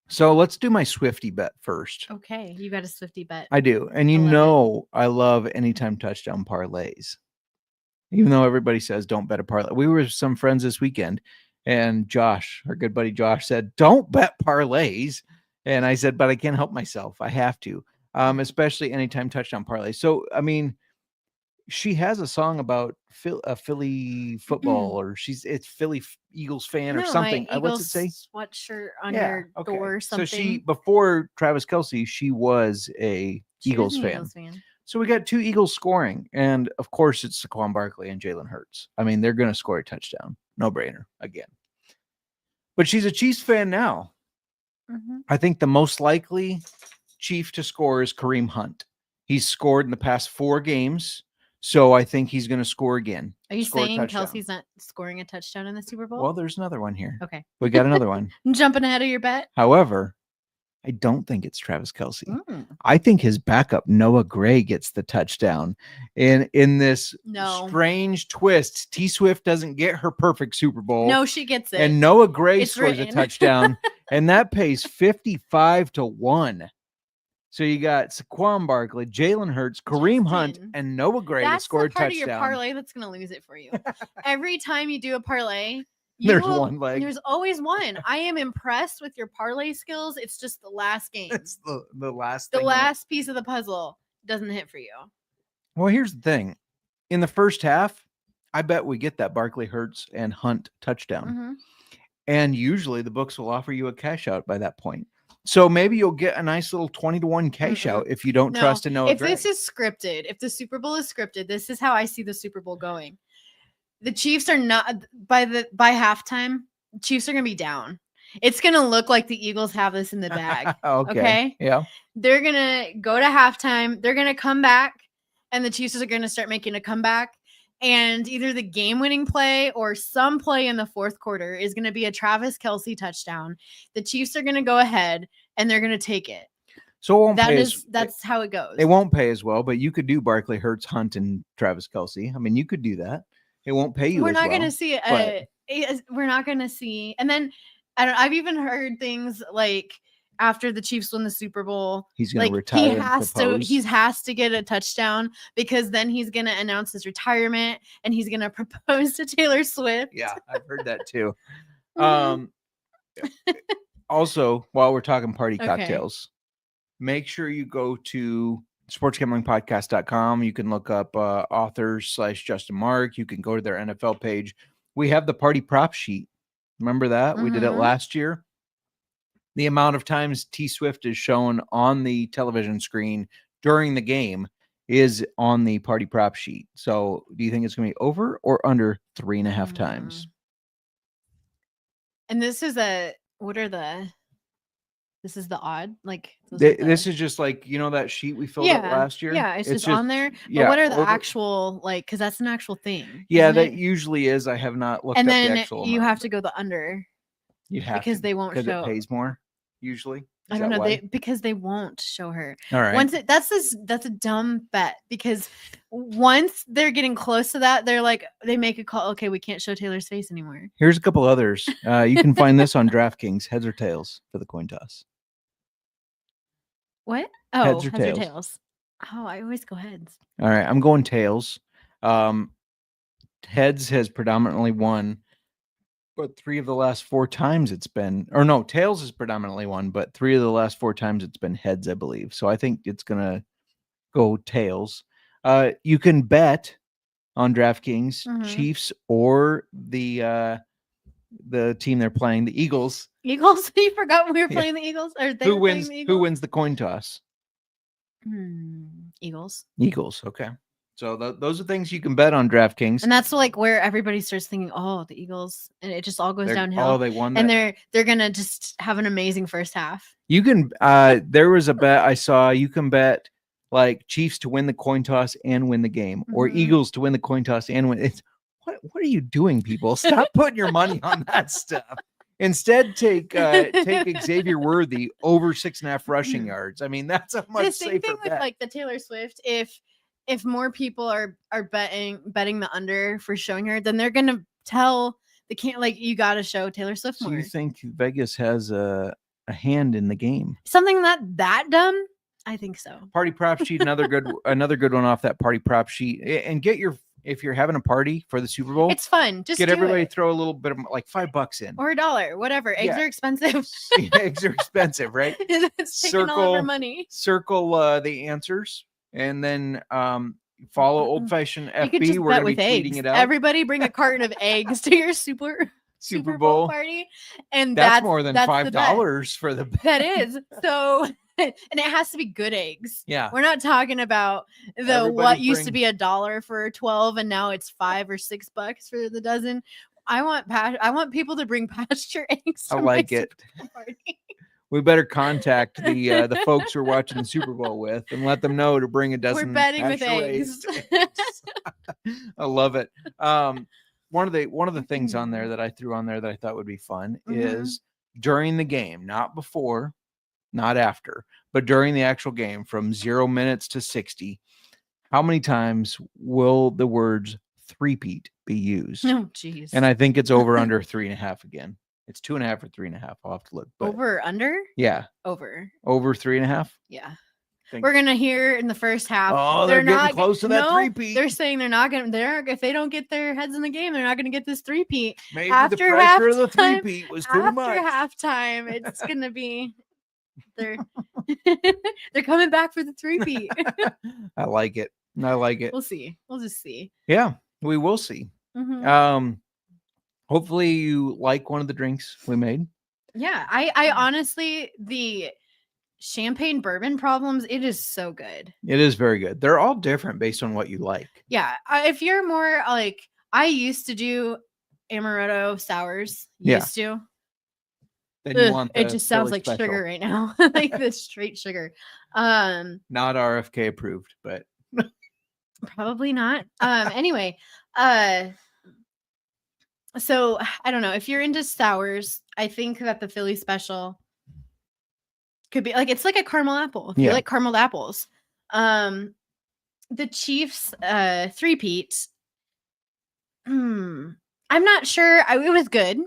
[SPEAKER 1] so let's do my Swiftie bet first.
[SPEAKER 6] Okay, you got a Swiftie bet.
[SPEAKER 1] I do. And you
[SPEAKER 6] I love it.
[SPEAKER 1] know I love anytime touchdown parlays. Even though everybody says don't bet a parlay. We were with some friends this weekend and Josh, our good buddy Josh, said, don't bet parlays. And I said, but I can't help myself. I have to. Especially anytime touchdown parlay. So I mean, she has a song about Philly football, or it's Philly Eagles fan or something. What's it say?
[SPEAKER 6] Sweatshirt on your door or something.
[SPEAKER 1] So she, before Travis Kelsey, she was a
[SPEAKER 6] She
[SPEAKER 1] Eagles
[SPEAKER 6] is an
[SPEAKER 1] fan.
[SPEAKER 6] Eagles fan.
[SPEAKER 1] So we got 2 Eagles scoring, and of course it's Saquon Barkley and Jalen Hurts. I mean, they're going to score a touchdown, no brainer again. But she's a Chiefs fan now.
[SPEAKER 6] Mhm.
[SPEAKER 1] I think the most likely Chief to score is Kareem Hunt. He's scored in the past 4 games. So I think he's going to score again.
[SPEAKER 6] Are you
[SPEAKER 1] Score a
[SPEAKER 6] saying
[SPEAKER 1] touchdown.
[SPEAKER 6] Kelsey's not scoring a touchdown in the Super Bowl?
[SPEAKER 1] Well, there's another one here.
[SPEAKER 6] Okay.
[SPEAKER 1] We got another one.
[SPEAKER 6] I'm jumping ahead of your bet.
[SPEAKER 1] However, I don't think it's Travis Kelsey.
[SPEAKER 6] Mm.
[SPEAKER 1] I think his backup, Noah Gray, gets the touchdown. In this
[SPEAKER 6] No.
[SPEAKER 1] strange twist, T Swift doesn't get her perfect Super Bowl.
[SPEAKER 6] No, she gets it.
[SPEAKER 1] And Noah Gray
[SPEAKER 6] It's
[SPEAKER 1] scores a
[SPEAKER 6] written.
[SPEAKER 1] touchdown, and that pays 55-1. So you got Saquon Barkley, Jalen Hurts, Kareem Hunt,
[SPEAKER 6] Justin,
[SPEAKER 1] and Noah Gray to
[SPEAKER 6] That's
[SPEAKER 1] score
[SPEAKER 6] the
[SPEAKER 1] a
[SPEAKER 6] part of
[SPEAKER 1] touchdown.
[SPEAKER 6] your parlay that's going to lose it for you. Every time you do a parlay,
[SPEAKER 1] There's one leg.
[SPEAKER 6] There's always one. I am impressed with your parlay skills. It's just the last game.
[SPEAKER 1] It's the last
[SPEAKER 6] The
[SPEAKER 1] thing.
[SPEAKER 6] last piece of the puzzle doesn't hit for you.
[SPEAKER 1] Well, here's the thing. In the first half, I bet we get that Barkley, Hurts, and Hunt touchdown.
[SPEAKER 6] Mhm.
[SPEAKER 1] And usually the books will offer you a cash out by that point. So maybe you'll get a nice little 20-1 cash
[SPEAKER 6] Mm-mm.
[SPEAKER 1] out if you don't
[SPEAKER 6] No,
[SPEAKER 1] trust in Noah
[SPEAKER 6] if
[SPEAKER 1] Gray.
[SPEAKER 6] this is scripted, if the Super Bowl is scripted, this is how I see the Super Bowl going. The Chiefs are not by halftime. Chiefs are gonna be down. It's gonna look like the Eagles have this in the bag. Okay.
[SPEAKER 1] Yeah.
[SPEAKER 6] They're gonna go to halftime. They're gonna come back, and the Chiefs are gonna start making a comeback. And either the game-winning play or some play in the fourth quarter is gonna be a Travis Kelsey touchdown. The Chiefs are gonna go ahead and they're gonna take it.
[SPEAKER 1] So it won't pay
[SPEAKER 6] That's how it goes.
[SPEAKER 1] it won't pay as well, but you could do Barkley, Hurts, Hunt, and Travis Kelsey. I mean, you could do that. It won't pay you.
[SPEAKER 6] We're
[SPEAKER 1] as
[SPEAKER 6] not
[SPEAKER 1] well,
[SPEAKER 6] gonna see
[SPEAKER 1] but-
[SPEAKER 6] we're not gonna see. And then I've even heard things like after the Chiefs win the Super Bowl,
[SPEAKER 1] He's going
[SPEAKER 6] like
[SPEAKER 1] to retire.
[SPEAKER 6] he
[SPEAKER 1] and
[SPEAKER 6] has
[SPEAKER 1] propose.
[SPEAKER 6] he has to get a touchdown because then he's gonna announce his retirement and he's gonna propose to Taylor Swift.
[SPEAKER 1] Yeah, I've heard that too.
[SPEAKER 6] Mhm.
[SPEAKER 1] Also, while we're talking party
[SPEAKER 6] Okay.
[SPEAKER 1] cocktails, make sure you go to sportsgamblingpodcast.com. You can look up authors / JMark. You can go to their NFL page. We have the party prop sheet. Remember that? We did it
[SPEAKER 6] Mhm.
[SPEAKER 1] last year. The amount of times T Swift is shown on the television screen during the game is on the party prop sheet. So do you think it's going to be over or under 3.5 times?
[SPEAKER 6] And this is this is the odd, like
[SPEAKER 1] This is just like, that sheet we filled out last year.
[SPEAKER 6] Yeah, it's just on there.
[SPEAKER 1] Yeah,
[SPEAKER 6] But what are the actual, like, because that's an actual thing.
[SPEAKER 1] Yeah,
[SPEAKER 6] isn't
[SPEAKER 1] that
[SPEAKER 6] it?
[SPEAKER 1] usually is. I have not looked
[SPEAKER 6] And
[SPEAKER 1] up the
[SPEAKER 6] then
[SPEAKER 1] actual
[SPEAKER 6] you
[SPEAKER 1] amount.
[SPEAKER 6] have to go the under.
[SPEAKER 1] You have
[SPEAKER 6] because they won't
[SPEAKER 1] because
[SPEAKER 6] show.
[SPEAKER 1] it pays more usually.
[SPEAKER 6] I don't know. Because they won't show her.
[SPEAKER 1] All right.
[SPEAKER 6] That's a dumb bet, because once they're getting close to that, they make a call. Okay, we can't show Taylor's face anymore.
[SPEAKER 1] Here's a couple others. You can find this on DraftKings. Heads or tails for the coin toss.
[SPEAKER 6] What? Oh,
[SPEAKER 1] heads or
[SPEAKER 6] tails.
[SPEAKER 1] tails.
[SPEAKER 6] Oh, I always go heads.
[SPEAKER 1] All right, I'm going tails. Heads has predominantly won, but 3 of the last 4 times it's been, or no, tails has predominantly won, but 3 of the last 4 times it's been heads, I believe. So I think it's gonna go tails. You can bet on DraftKings, Chiefs or the team they're playing, the Eagles.
[SPEAKER 6] Eagles? You forgot we were playing the Eagles? Or they
[SPEAKER 1] Who
[SPEAKER 6] were
[SPEAKER 1] wins?
[SPEAKER 6] playing the
[SPEAKER 1] Who
[SPEAKER 6] Eagles?
[SPEAKER 1] wins the coin toss?
[SPEAKER 6] Eagles.
[SPEAKER 1] Eagles. Okay. So those are things you can bet on DraftKings.
[SPEAKER 6] And that's like where everybody starts thinking, oh, the Eagles, and it just all goes downhill.
[SPEAKER 1] Oh, they won that.
[SPEAKER 6] And they're gonna just have an amazing first half.
[SPEAKER 1] You can there was a bet I saw, you can bet like Chiefs to win the coin toss and win the game, or Eagles to win the coin toss and win. It's what are you doing, people? Stop putting your money on that stuff. Instead, take Xavier Worthy over 6.5 rushing yards. I mean, that's a much safer
[SPEAKER 6] same thing
[SPEAKER 1] bet.
[SPEAKER 6] with like the Taylor Swift. If more people are betting the under for showing her, then they're gonna tell the can't, like, you got to show Taylor Swift more.
[SPEAKER 1] Do you think Vegas has a hand in the game?
[SPEAKER 6] Something that dumb? I think so.
[SPEAKER 1] Party prop sheet, another good one off that party prop sheet. And if you're having a party for the Super Bowl,
[SPEAKER 6] it's fun. Just
[SPEAKER 1] get everybody
[SPEAKER 6] it.
[SPEAKER 1] Throw a little bit of like $5 in
[SPEAKER 6] or $1, whatever. Eggs are expensive.
[SPEAKER 1] Eggs are expensive, right?
[SPEAKER 6] It's taking all of our money.
[SPEAKER 1] Circle the answers, and then follow Old Fashioned FB. We're gonna be tweeting it out.
[SPEAKER 6] Everybody bring a carton of eggs to your Super Bowl party, and that's
[SPEAKER 1] more than $5 for the bet.
[SPEAKER 6] That is so. And it has to be good eggs.
[SPEAKER 1] Yeah.
[SPEAKER 6] We're not talking about what used to be $1 for 12 and now it's $5 or $6 for the dozen. I want people to bring pasture eggs.
[SPEAKER 1] I like it. We better contact the folks we're watching the Super Bowl with and let them know to bring a dozen.
[SPEAKER 6] We're betting with eggs.
[SPEAKER 1] I love it. One of the things on there that I threw on there that I thought would be fun is during the game, not before, not after, but during the actual game, from 0 minutes to 60, how many times will the words three-peat be used?
[SPEAKER 6] Oh, jeez.
[SPEAKER 1] And I think it's over under 3.5 again. It's 2.5 or 3.5. I'll have to look. But
[SPEAKER 6] over under?
[SPEAKER 1] Yeah.
[SPEAKER 6] Over
[SPEAKER 1] 3.5?
[SPEAKER 6] Yeah. We're gonna hear in the first half.
[SPEAKER 1] Oh, they're not getting close to that three-peat.
[SPEAKER 6] They're saying they're not gonna. If they don't get their heads in the game, they're not gonna get this three-peat.
[SPEAKER 1] Maybe the pressure of the three-peat was too much.
[SPEAKER 6] After halftime, it's gonna be. They're coming back for the three-peat.
[SPEAKER 1] I like it.
[SPEAKER 6] We'll see. We'll just see.
[SPEAKER 1] Yeah, we will see. Hopefully you like one of the drinks we made.
[SPEAKER 6] Yeah, I honestly, the champagne bourbon problems, it is so good.
[SPEAKER 1] It is very good. They're all different based on what you like.
[SPEAKER 6] Yeah, if you're more like, I used to do amaretto sours. Used to.
[SPEAKER 1] Then you want
[SPEAKER 6] it just sounds like
[SPEAKER 1] special.
[SPEAKER 6] sugar right now. Like the straight sugar.
[SPEAKER 1] Not RFK approved, but
[SPEAKER 6] probably not. Anyway, so I don't know if you're into sours. I think that the Philly special could be like, it's like a caramel apple. If you like caramel apples, the Chiefs three-peat. I'm not sure. It was good.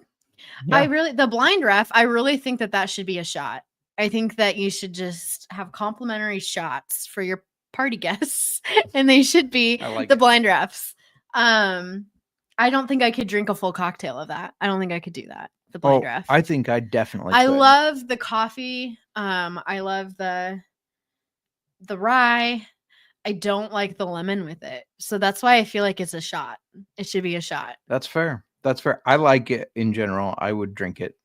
[SPEAKER 6] Yeah. The blind ref, I really think that should be a shot. I think that you should just have complimentary shots for your party guests, and they should be the blind refs. I don't think I could drink a full cocktail of that. I don't think I could do that. The blind ref.
[SPEAKER 1] I think I definitely
[SPEAKER 6] I
[SPEAKER 1] could.
[SPEAKER 6] love the coffee. I love the rye. I don't like the lemon with it. So that's why I feel like it's a shot. It should be a shot.
[SPEAKER 1] That's fair. I like it in general. I would drink it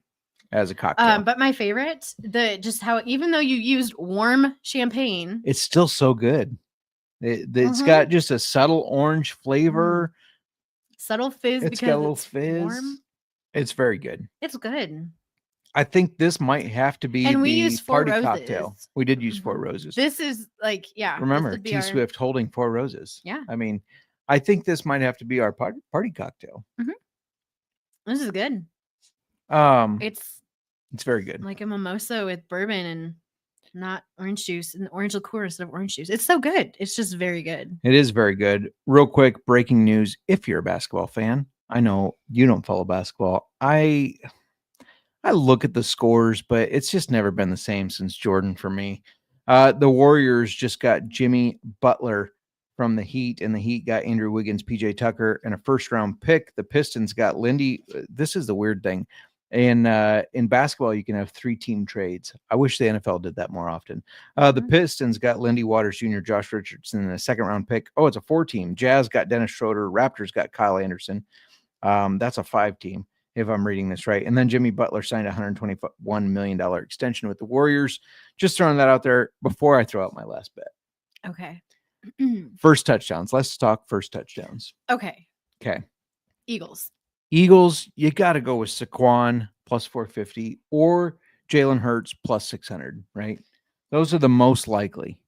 [SPEAKER 1] as a cocktail.
[SPEAKER 6] But my favorite, even though you used warm champagne,
[SPEAKER 1] it's still so good. It's got just a subtle orange flavor.
[SPEAKER 6] Subtle fizz
[SPEAKER 1] It's
[SPEAKER 6] because
[SPEAKER 1] got a little
[SPEAKER 6] it's
[SPEAKER 1] fizz.
[SPEAKER 6] warm.
[SPEAKER 1] It's very good.
[SPEAKER 6] It's good.
[SPEAKER 1] I think this might have to be
[SPEAKER 6] And we
[SPEAKER 1] the
[SPEAKER 6] used 4
[SPEAKER 1] party
[SPEAKER 6] roses.
[SPEAKER 1] cocktail. We did use 4 roses.
[SPEAKER 6] This is like, yeah.
[SPEAKER 1] Remember, T Swift holding 4 roses.
[SPEAKER 6] Yeah.
[SPEAKER 1] I mean, I think this might have to be our party cocktail.
[SPEAKER 6] This is good.
[SPEAKER 1] It's very good.
[SPEAKER 6] Like a mimosa with bourbon and not orange juice, and orange liqueur instead of orange juice. It's so good. It's just very good.
[SPEAKER 1] It is very good. Real quick, breaking news. If you're a basketball fan, I know you don't follow basketball. I look at the scores, but it's just never been the same since Jordan for me. The Warriors just got Jimmy Butler from the Heat, and the Heat got Andrew Wiggins, PJ Tucker, and a first-round pick. The Pistons got Lindy. This is the weird thing. In basketball, you can have 3-team trades. I wish the NFL did that more often. The Pistons got Lindy Waters Jr., Josh Richardson, and a second-round pick. Oh, it's a 4-team. Jazz got Dennis Schroeder. Raptors got Kyle Anderson. That's a 5-team, if I'm reading this right. And then Jimmy Butler signed a $121 million extension with the Warriors. Just throwing that out there before I throw out my last bet.
[SPEAKER 6] Okay.
[SPEAKER 1] First touchdowns. Let's talk first touchdowns.
[SPEAKER 6] Okay.
[SPEAKER 1] Eagles, you got to go with Saquon plus 450 or Jalen Hurts plus 600, right? Those are the most likely.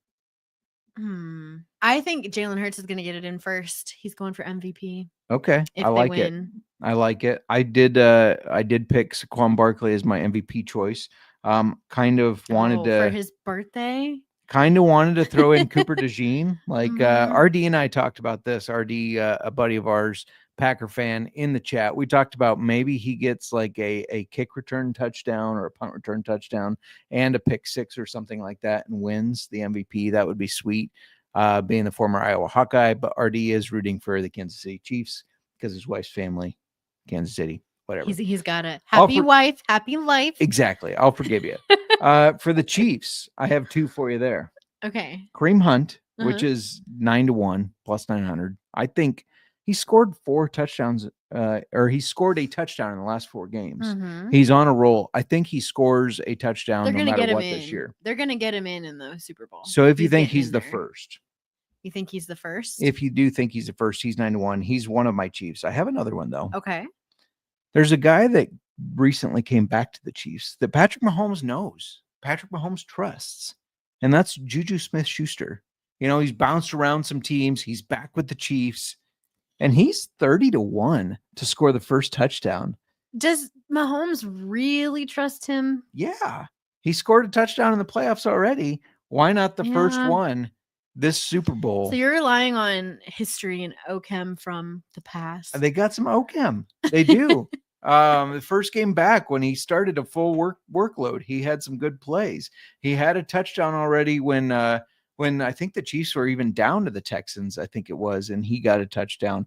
[SPEAKER 6] I think Jalen Hurts is going to get it in first. He's going for MVP.
[SPEAKER 1] Okay. I like it. I like it. I did pick Saquon Barkley as my MVP choice. Kind of wanted to
[SPEAKER 6] for his birthday.
[SPEAKER 1] Kind of wanted to throw in Cooper DeJean. Like RD and I talked about this. RD, a buddy of ours, Packer fan, in the chat. We talked about maybe he gets like a kick return touchdown or a punt return touchdown and a pick six or something like that and wins the MVP. That would be sweet. Being the former Iowa Hawkeye, but RD is rooting for the Kansas City Chiefs because his wife's family, Kansas City, whatever.
[SPEAKER 6] He's got a happy wife, happy life.
[SPEAKER 1] Exactly. I'll forgive you. For the Chiefs, I have 2 for you there.
[SPEAKER 6] Okay.
[SPEAKER 1] Kareem Hunt, which is 9-1 plus 900. I think he scored 4 touchdowns, or he scored a touchdown in the last 4 games. He's on a roll. I think he scores a touchdown no matter what this year.
[SPEAKER 6] They're going to get him in the Super Bowl.
[SPEAKER 1] So if you think he's the first.
[SPEAKER 6] You think he's the first?
[SPEAKER 1] If you do think he's the first, he's 9-1. He's one of my Chiefs. I have another one, though.
[SPEAKER 6] Okay.
[SPEAKER 1] There's a guy that recently came back to the Chiefs that Patrick Mahomes knows. Patrick Mahomes trusts. And that's Juju Smith-Schuster. You know, he's bounced around some teams. He's back with the Chiefs. And he's 30-1 to score the first touchdown.
[SPEAKER 6] Does Mahomes really trust him?
[SPEAKER 1] Yeah. He scored a touchdown in the playoffs already. Why not the first one this Super Bowl?
[SPEAKER 6] So you're relying on history and OChem from the past.
[SPEAKER 1] They got some OChem. They do. The first game back when he started a full workload, he had some good plays. He had a touchdown already when I think the Chiefs were even down to the Texans, I think it was, and he got a touchdown.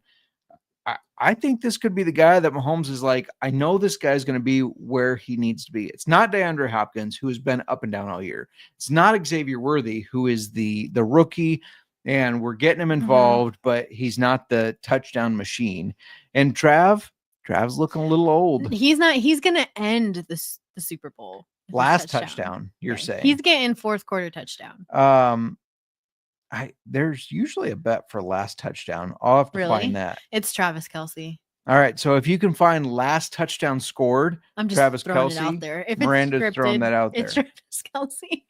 [SPEAKER 1] I think this could be the guy that Mahomes is like, I know this guy's going to be where he needs to be. It's not DeAndre Hopkins, who has been up and down all year. It's not Xavier Worthy, who is the rookie, and we're getting him involved, but he's not the touchdown machine. And Trav's looking a little old.
[SPEAKER 6] He's not. He's going to end the Super Bowl.
[SPEAKER 1] Last touchdown, you're saying.
[SPEAKER 6] He's getting fourth quarter touchdown.
[SPEAKER 1] There's usually a bet for last touchdown. I'll have to find that.
[SPEAKER 6] It's Travis Kelce.
[SPEAKER 1] All right. So if you can find last touchdown scored,
[SPEAKER 6] I'm just
[SPEAKER 1] Travis
[SPEAKER 6] throwing
[SPEAKER 1] Kelce,
[SPEAKER 6] it out there. If
[SPEAKER 1] Miranda's
[SPEAKER 6] it's scripted,
[SPEAKER 1] throwing that out there.
[SPEAKER 6] It's Travis Kelce.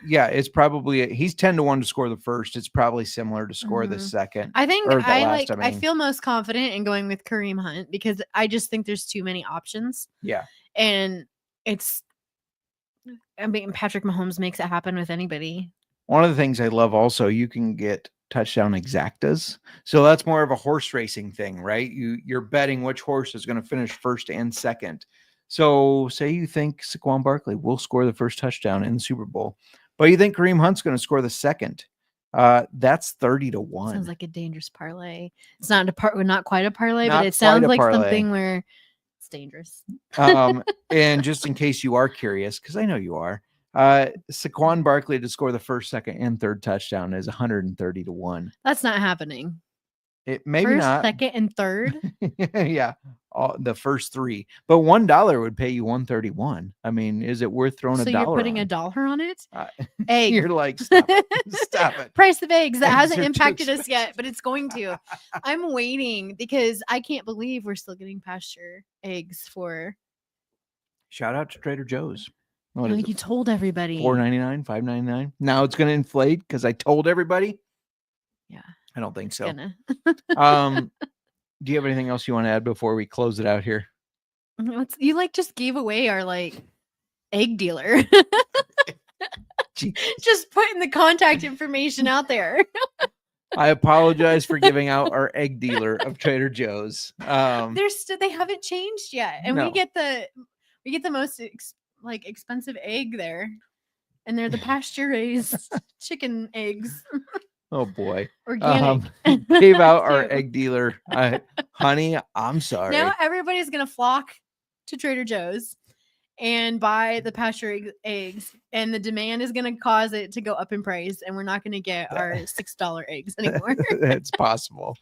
[SPEAKER 1] Yeah, it's probably he's 10-1 to score the first. It's probably similar to score the second.
[SPEAKER 6] I think I feel most confident in going with Kareem Hunt because I just think there's too many options.
[SPEAKER 1] Yeah.
[SPEAKER 6] And Patrick Mahomes makes it happen with anybody.
[SPEAKER 1] One of the things I love also, you can get touchdown exactas. So that's more of a horse racing thing, right? You're betting which horse is going to finish first and second. So say you think Saquon Barkley will score the first touchdown in the Super Bowl, but you think Kareem Hunt's going to score the second. That's 30-1.
[SPEAKER 6] Sounds like a dangerous parlay. It's not quite a parlay, but it sounds like something where it's dangerous.
[SPEAKER 1] And just in case you are curious, because I know you are, Saquon Barkley to score the first, second, and third touchdown is 130-1.
[SPEAKER 6] That's not happening.
[SPEAKER 1] It maybe
[SPEAKER 6] first,
[SPEAKER 1] not.
[SPEAKER 6] Second, and third.
[SPEAKER 1] Yeah. the first 3, but $1 would pay you $131. I mean, is it worth throwing
[SPEAKER 6] So
[SPEAKER 1] $1?
[SPEAKER 6] you're putting
[SPEAKER 1] on?
[SPEAKER 6] $1 on it?
[SPEAKER 1] Egg. You're like, stop it. Stop it.
[SPEAKER 6] Price of eggs. That
[SPEAKER 1] Eggs
[SPEAKER 6] hasn't
[SPEAKER 1] are too
[SPEAKER 6] impacted us
[SPEAKER 1] expensive.
[SPEAKER 6] yet, but it's going to. I'm waiting because I can't believe we're still getting pasture eggs for.
[SPEAKER 1] Shout out to Trader Joe's. What
[SPEAKER 6] Like
[SPEAKER 1] is
[SPEAKER 6] you
[SPEAKER 1] it?
[SPEAKER 6] told everybody.
[SPEAKER 1] $4.99, $5.99. Now it's going to inflate because I told everybody.
[SPEAKER 6] Yeah,
[SPEAKER 1] I don't think
[SPEAKER 6] it's
[SPEAKER 1] so.
[SPEAKER 6] gonna.
[SPEAKER 1] Do you have anything else you want to add before we close it out here?
[SPEAKER 6] You like just gave away our like egg dealer. Just putting the contact information out there.
[SPEAKER 1] I apologize for giving out our egg dealer of Trader Joe's.
[SPEAKER 6] They haven't changed yet, and
[SPEAKER 1] No.
[SPEAKER 6] we get the most expensive egg there, and they're the pasture raised chicken eggs.
[SPEAKER 1] Oh boy.
[SPEAKER 6] Organic.
[SPEAKER 1] Gave out our
[SPEAKER 6] too.
[SPEAKER 1] egg dealer. Honey, I'm sorry.
[SPEAKER 6] Now everybody's gonna flock to Trader Joe's and buy the pasture eggs, and the demand is gonna cause it to go up in price, and we're not gonna get our $6 eggs anymore.
[SPEAKER 1] That's possible.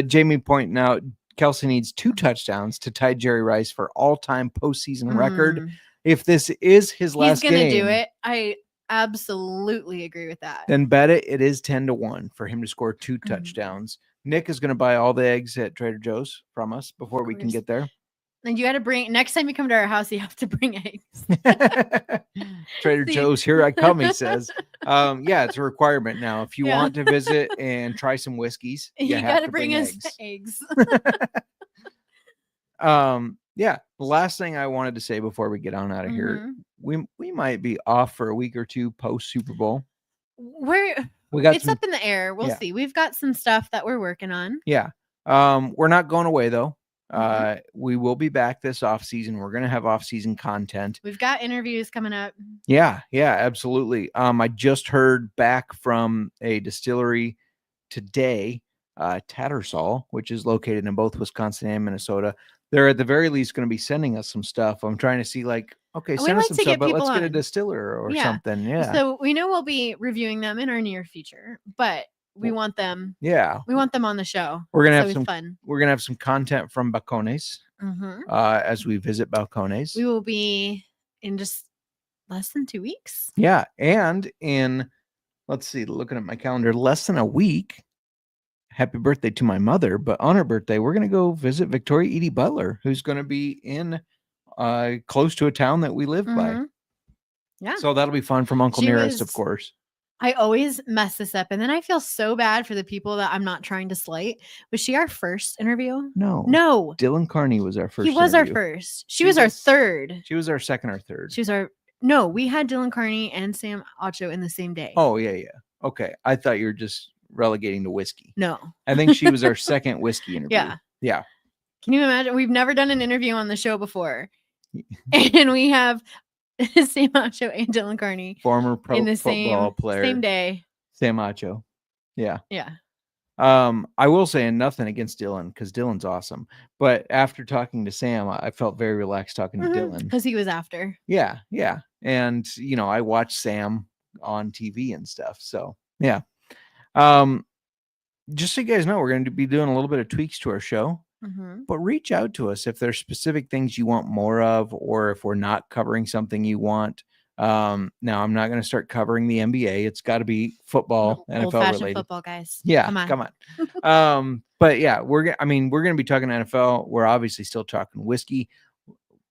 [SPEAKER 1] Jamie pointing out Kelsey needs 2 touchdowns to tie Jerry Rice for all-time postseason record. If this is his last
[SPEAKER 6] He's gonna
[SPEAKER 1] game,
[SPEAKER 6] do it. I absolutely agree with that.
[SPEAKER 1] then bet it. It is 10-1 for him to score 2 touchdowns. Nick is going to buy all the eggs at Trader Joe's from us before we can get there.
[SPEAKER 6] And you got to bring, next time you come to our house, you have to bring eggs.
[SPEAKER 1] Trader Joe's, here I come, he says. Yeah, it's a requirement now. If you want to visit and try some whiskeys, you
[SPEAKER 6] got
[SPEAKER 1] have
[SPEAKER 6] to bring us
[SPEAKER 1] eggs.
[SPEAKER 6] eggs.
[SPEAKER 1] Yeah, the last thing I wanted to say before we get on out of here, we might be off for a week or 2 post Super Bowl.
[SPEAKER 6] It's up in the air. We'll see. We've got some stuff that we're working on.
[SPEAKER 1] Yeah. We're not going away though. We will be back this off season. We're going to have off season content.
[SPEAKER 6] We've got interviews coming up.
[SPEAKER 1] Yeah, absolutely. I just heard back from a distillery today, Tattersall, which is located in both Wisconsin and Minnesota. They're at the very least going to be sending us some stuff. I'm trying to see send us some stuff, but let's get a distiller or something. Yeah.
[SPEAKER 6] So we know we'll be reviewing them in our near future, but we want them.
[SPEAKER 1] Yeah.
[SPEAKER 6] We want them on the show.
[SPEAKER 1] We're going to have some
[SPEAKER 6] fun.
[SPEAKER 1] We're going to have some content from Balcones as we visit Balcones.
[SPEAKER 6] We will be in just less than 2 weeks.
[SPEAKER 1] Yeah. And in, let's see, looking at my calendar, less than a week. Happy birthday to my mother, but on her birthday, we're going to go visit Victoria Edie Butler, who's going to be in close to a town that we live by.
[SPEAKER 6] Yeah.
[SPEAKER 1] So that'll be fun from Uncle Nearest, of course.
[SPEAKER 6] I always mess this up, and then I feel so bad for the people that I'm not trying to slight. Was she our first interview?
[SPEAKER 1] No. Dylan Carney was our first.
[SPEAKER 6] He was our first. She was our third.
[SPEAKER 1] She was our second or third.
[SPEAKER 6] No, we had Dylan Carney and Sam Acho in the same day.
[SPEAKER 1] Oh, yeah. Okay. I thought you were just relegating to whiskey.
[SPEAKER 6] No.
[SPEAKER 1] I think she was our second whiskey interview. Yeah.
[SPEAKER 6] Can you imagine? We've never done an interview on the show before. And we have Sam Acho and Dylan Carney.
[SPEAKER 1] Former pro
[SPEAKER 6] in the
[SPEAKER 1] football player.
[SPEAKER 6] Same day.
[SPEAKER 1] Sam Acho. Yeah.
[SPEAKER 6] Yeah.
[SPEAKER 1] I will say nothing against Dylan because Dylan's awesome. But after talking to Sam, I felt very relaxed talking to Dylan.
[SPEAKER 6] Because he was after.
[SPEAKER 1] Yeah. And, I watched Sam on TV and stuff. So, yeah. Just so you guys know, we're going to be doing a little bit of tweaks to our show. But reach out to us if there's specific things you want more of, or if we're not covering something you want. Now I'm not going to start covering the NBA. It's got to be football, NFL related.
[SPEAKER 6] Football, guys.
[SPEAKER 1] Yeah, come on. But yeah, we're going to be talking NFL. We're obviously still talking whiskey.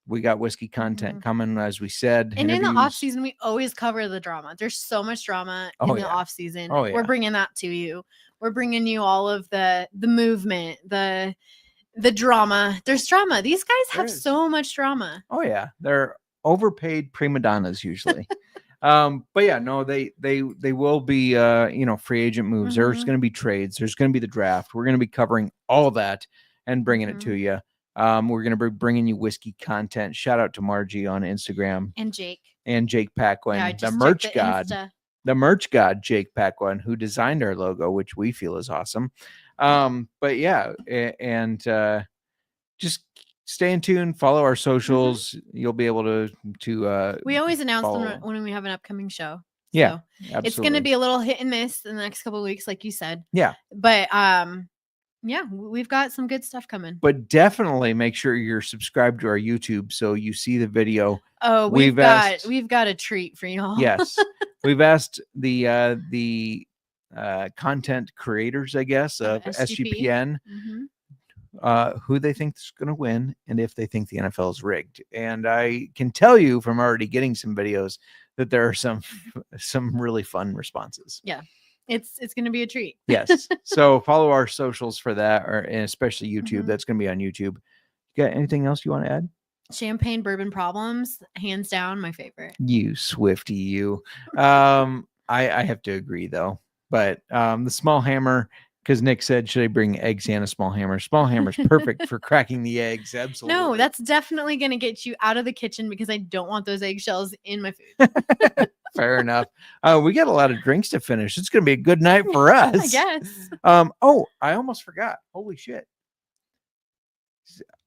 [SPEAKER 1] We got whiskey content coming, as we said.
[SPEAKER 6] And in the off season, we always cover the drama. There's so much drama in the off season.
[SPEAKER 1] Oh, yeah.
[SPEAKER 6] We're bringing that to you. We're bringing you all of the movement, the drama. There's drama. These guys have so much drama.
[SPEAKER 1] Oh yeah, they're overpaid prima donnas usually. But yeah, no, they will be free agent moves. There's going to be trades. There's going to be the draft. We're going to be covering all of that and bringing it to you. We're going to be bringing you whiskey content. Shout out to Margie on Instagram
[SPEAKER 6] and Jake
[SPEAKER 1] Paquin, the merch god. The merch god, Jake Paquin, who designed our logo, which we feel is awesome. But yeah, and just stay in tune, follow our socials. You'll be able to we
[SPEAKER 6] always announce them when we have an upcoming show.
[SPEAKER 1] Yeah,
[SPEAKER 6] so it's going to be a little hit and miss in the next couple of weeks, like you said. Yeah. But Yeah, we've got some good stuff coming.
[SPEAKER 1] But definitely make sure you're subscribed to our YouTube so you see the video.
[SPEAKER 6] Oh, we've got a treat for y'all.
[SPEAKER 1] Yes, we've asked the content creators, I guess, of SGPN, who they think is going to win and if they think the NFL is rigged. And I can tell you from already getting some videos that there are some really fun responses.
[SPEAKER 6] Yeah. It's going to be a treat.
[SPEAKER 1] Yes. So follow our socials for that, and especially YouTube. That's going to be on YouTube. You got anything else you want to add?
[SPEAKER 6] Champagne bourbon problems, hands down, my favorite.
[SPEAKER 1] You Swifty, you. I have to agree though. But the small hammer, because Nick said, should I bring eggs and a small hammer? Small hammer's perfect for cracking the eggs. Absolutely.
[SPEAKER 6] No, that's definitely going to get you out of the kitchen because I don't want those eggshells in my food.
[SPEAKER 1] Fair enough. We got a lot of drinks to finish. It's going to be a good night for us.
[SPEAKER 6] I guess.
[SPEAKER 1] Oh, I almost forgot. Holy shit.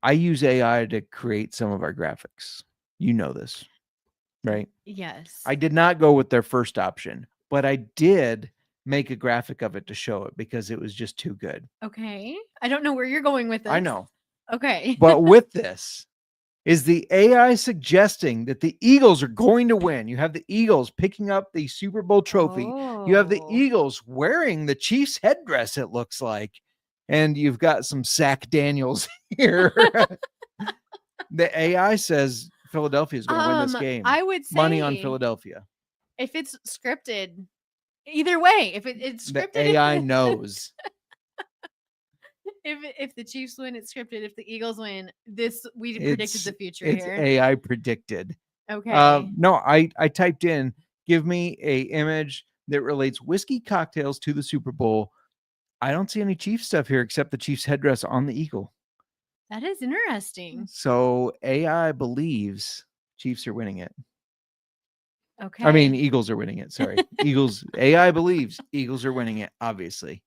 [SPEAKER 1] I use AI to create some of our graphics. You know this, right?
[SPEAKER 6] Yes.
[SPEAKER 1] I did not go with their first option, but I did make a graphic of it to show it because it was just too good.
[SPEAKER 6] Okay. I don't know where you're going with this.
[SPEAKER 1] I know.
[SPEAKER 6] Okay.
[SPEAKER 1] But with this, is the AI suggesting that the Eagles are going to win? You have the Eagles picking up the Super Bowl trophy. You have the Eagles wearing the Chiefs headdress, it looks like. And you've got some Sack Daniels here. The AI says Philadelphia is going to win this game.
[SPEAKER 6] I would say
[SPEAKER 1] money on Philadelphia.
[SPEAKER 6] If it's scripted, either way, if it's scripted,
[SPEAKER 1] the AI knows.
[SPEAKER 6] If the Chiefs win, it's scripted. If the Eagles win, we predicted the future
[SPEAKER 1] it's
[SPEAKER 6] here.
[SPEAKER 1] AI predicted.
[SPEAKER 6] Okay.
[SPEAKER 1] No, I typed in, give me a image that relates whiskey cocktails to the Super Bowl. I don't see any Chiefs stuff here except the Chiefs headdress on the eagle.
[SPEAKER 6] That is interesting.
[SPEAKER 1] So AI believes Chiefs are winning it.
[SPEAKER 6] Okay.
[SPEAKER 1] I mean, Eagles are winning it. Sorry. AI believes Eagles are winning it, obviously.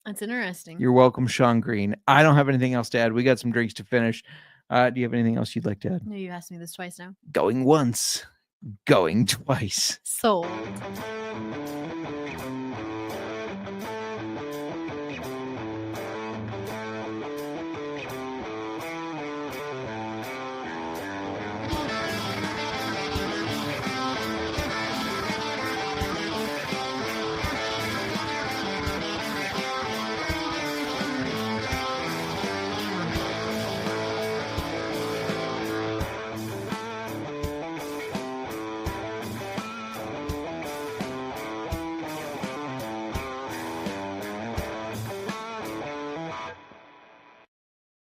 [SPEAKER 6] That's interesting.
[SPEAKER 1] You're welcome, Sean Green. I don't have anything else to add. We got some drinks to finish. Do you have anything else you'd like to add?
[SPEAKER 6] No, you asked me this twice now.
[SPEAKER 1] Going once, going twice.
[SPEAKER 6] Sold.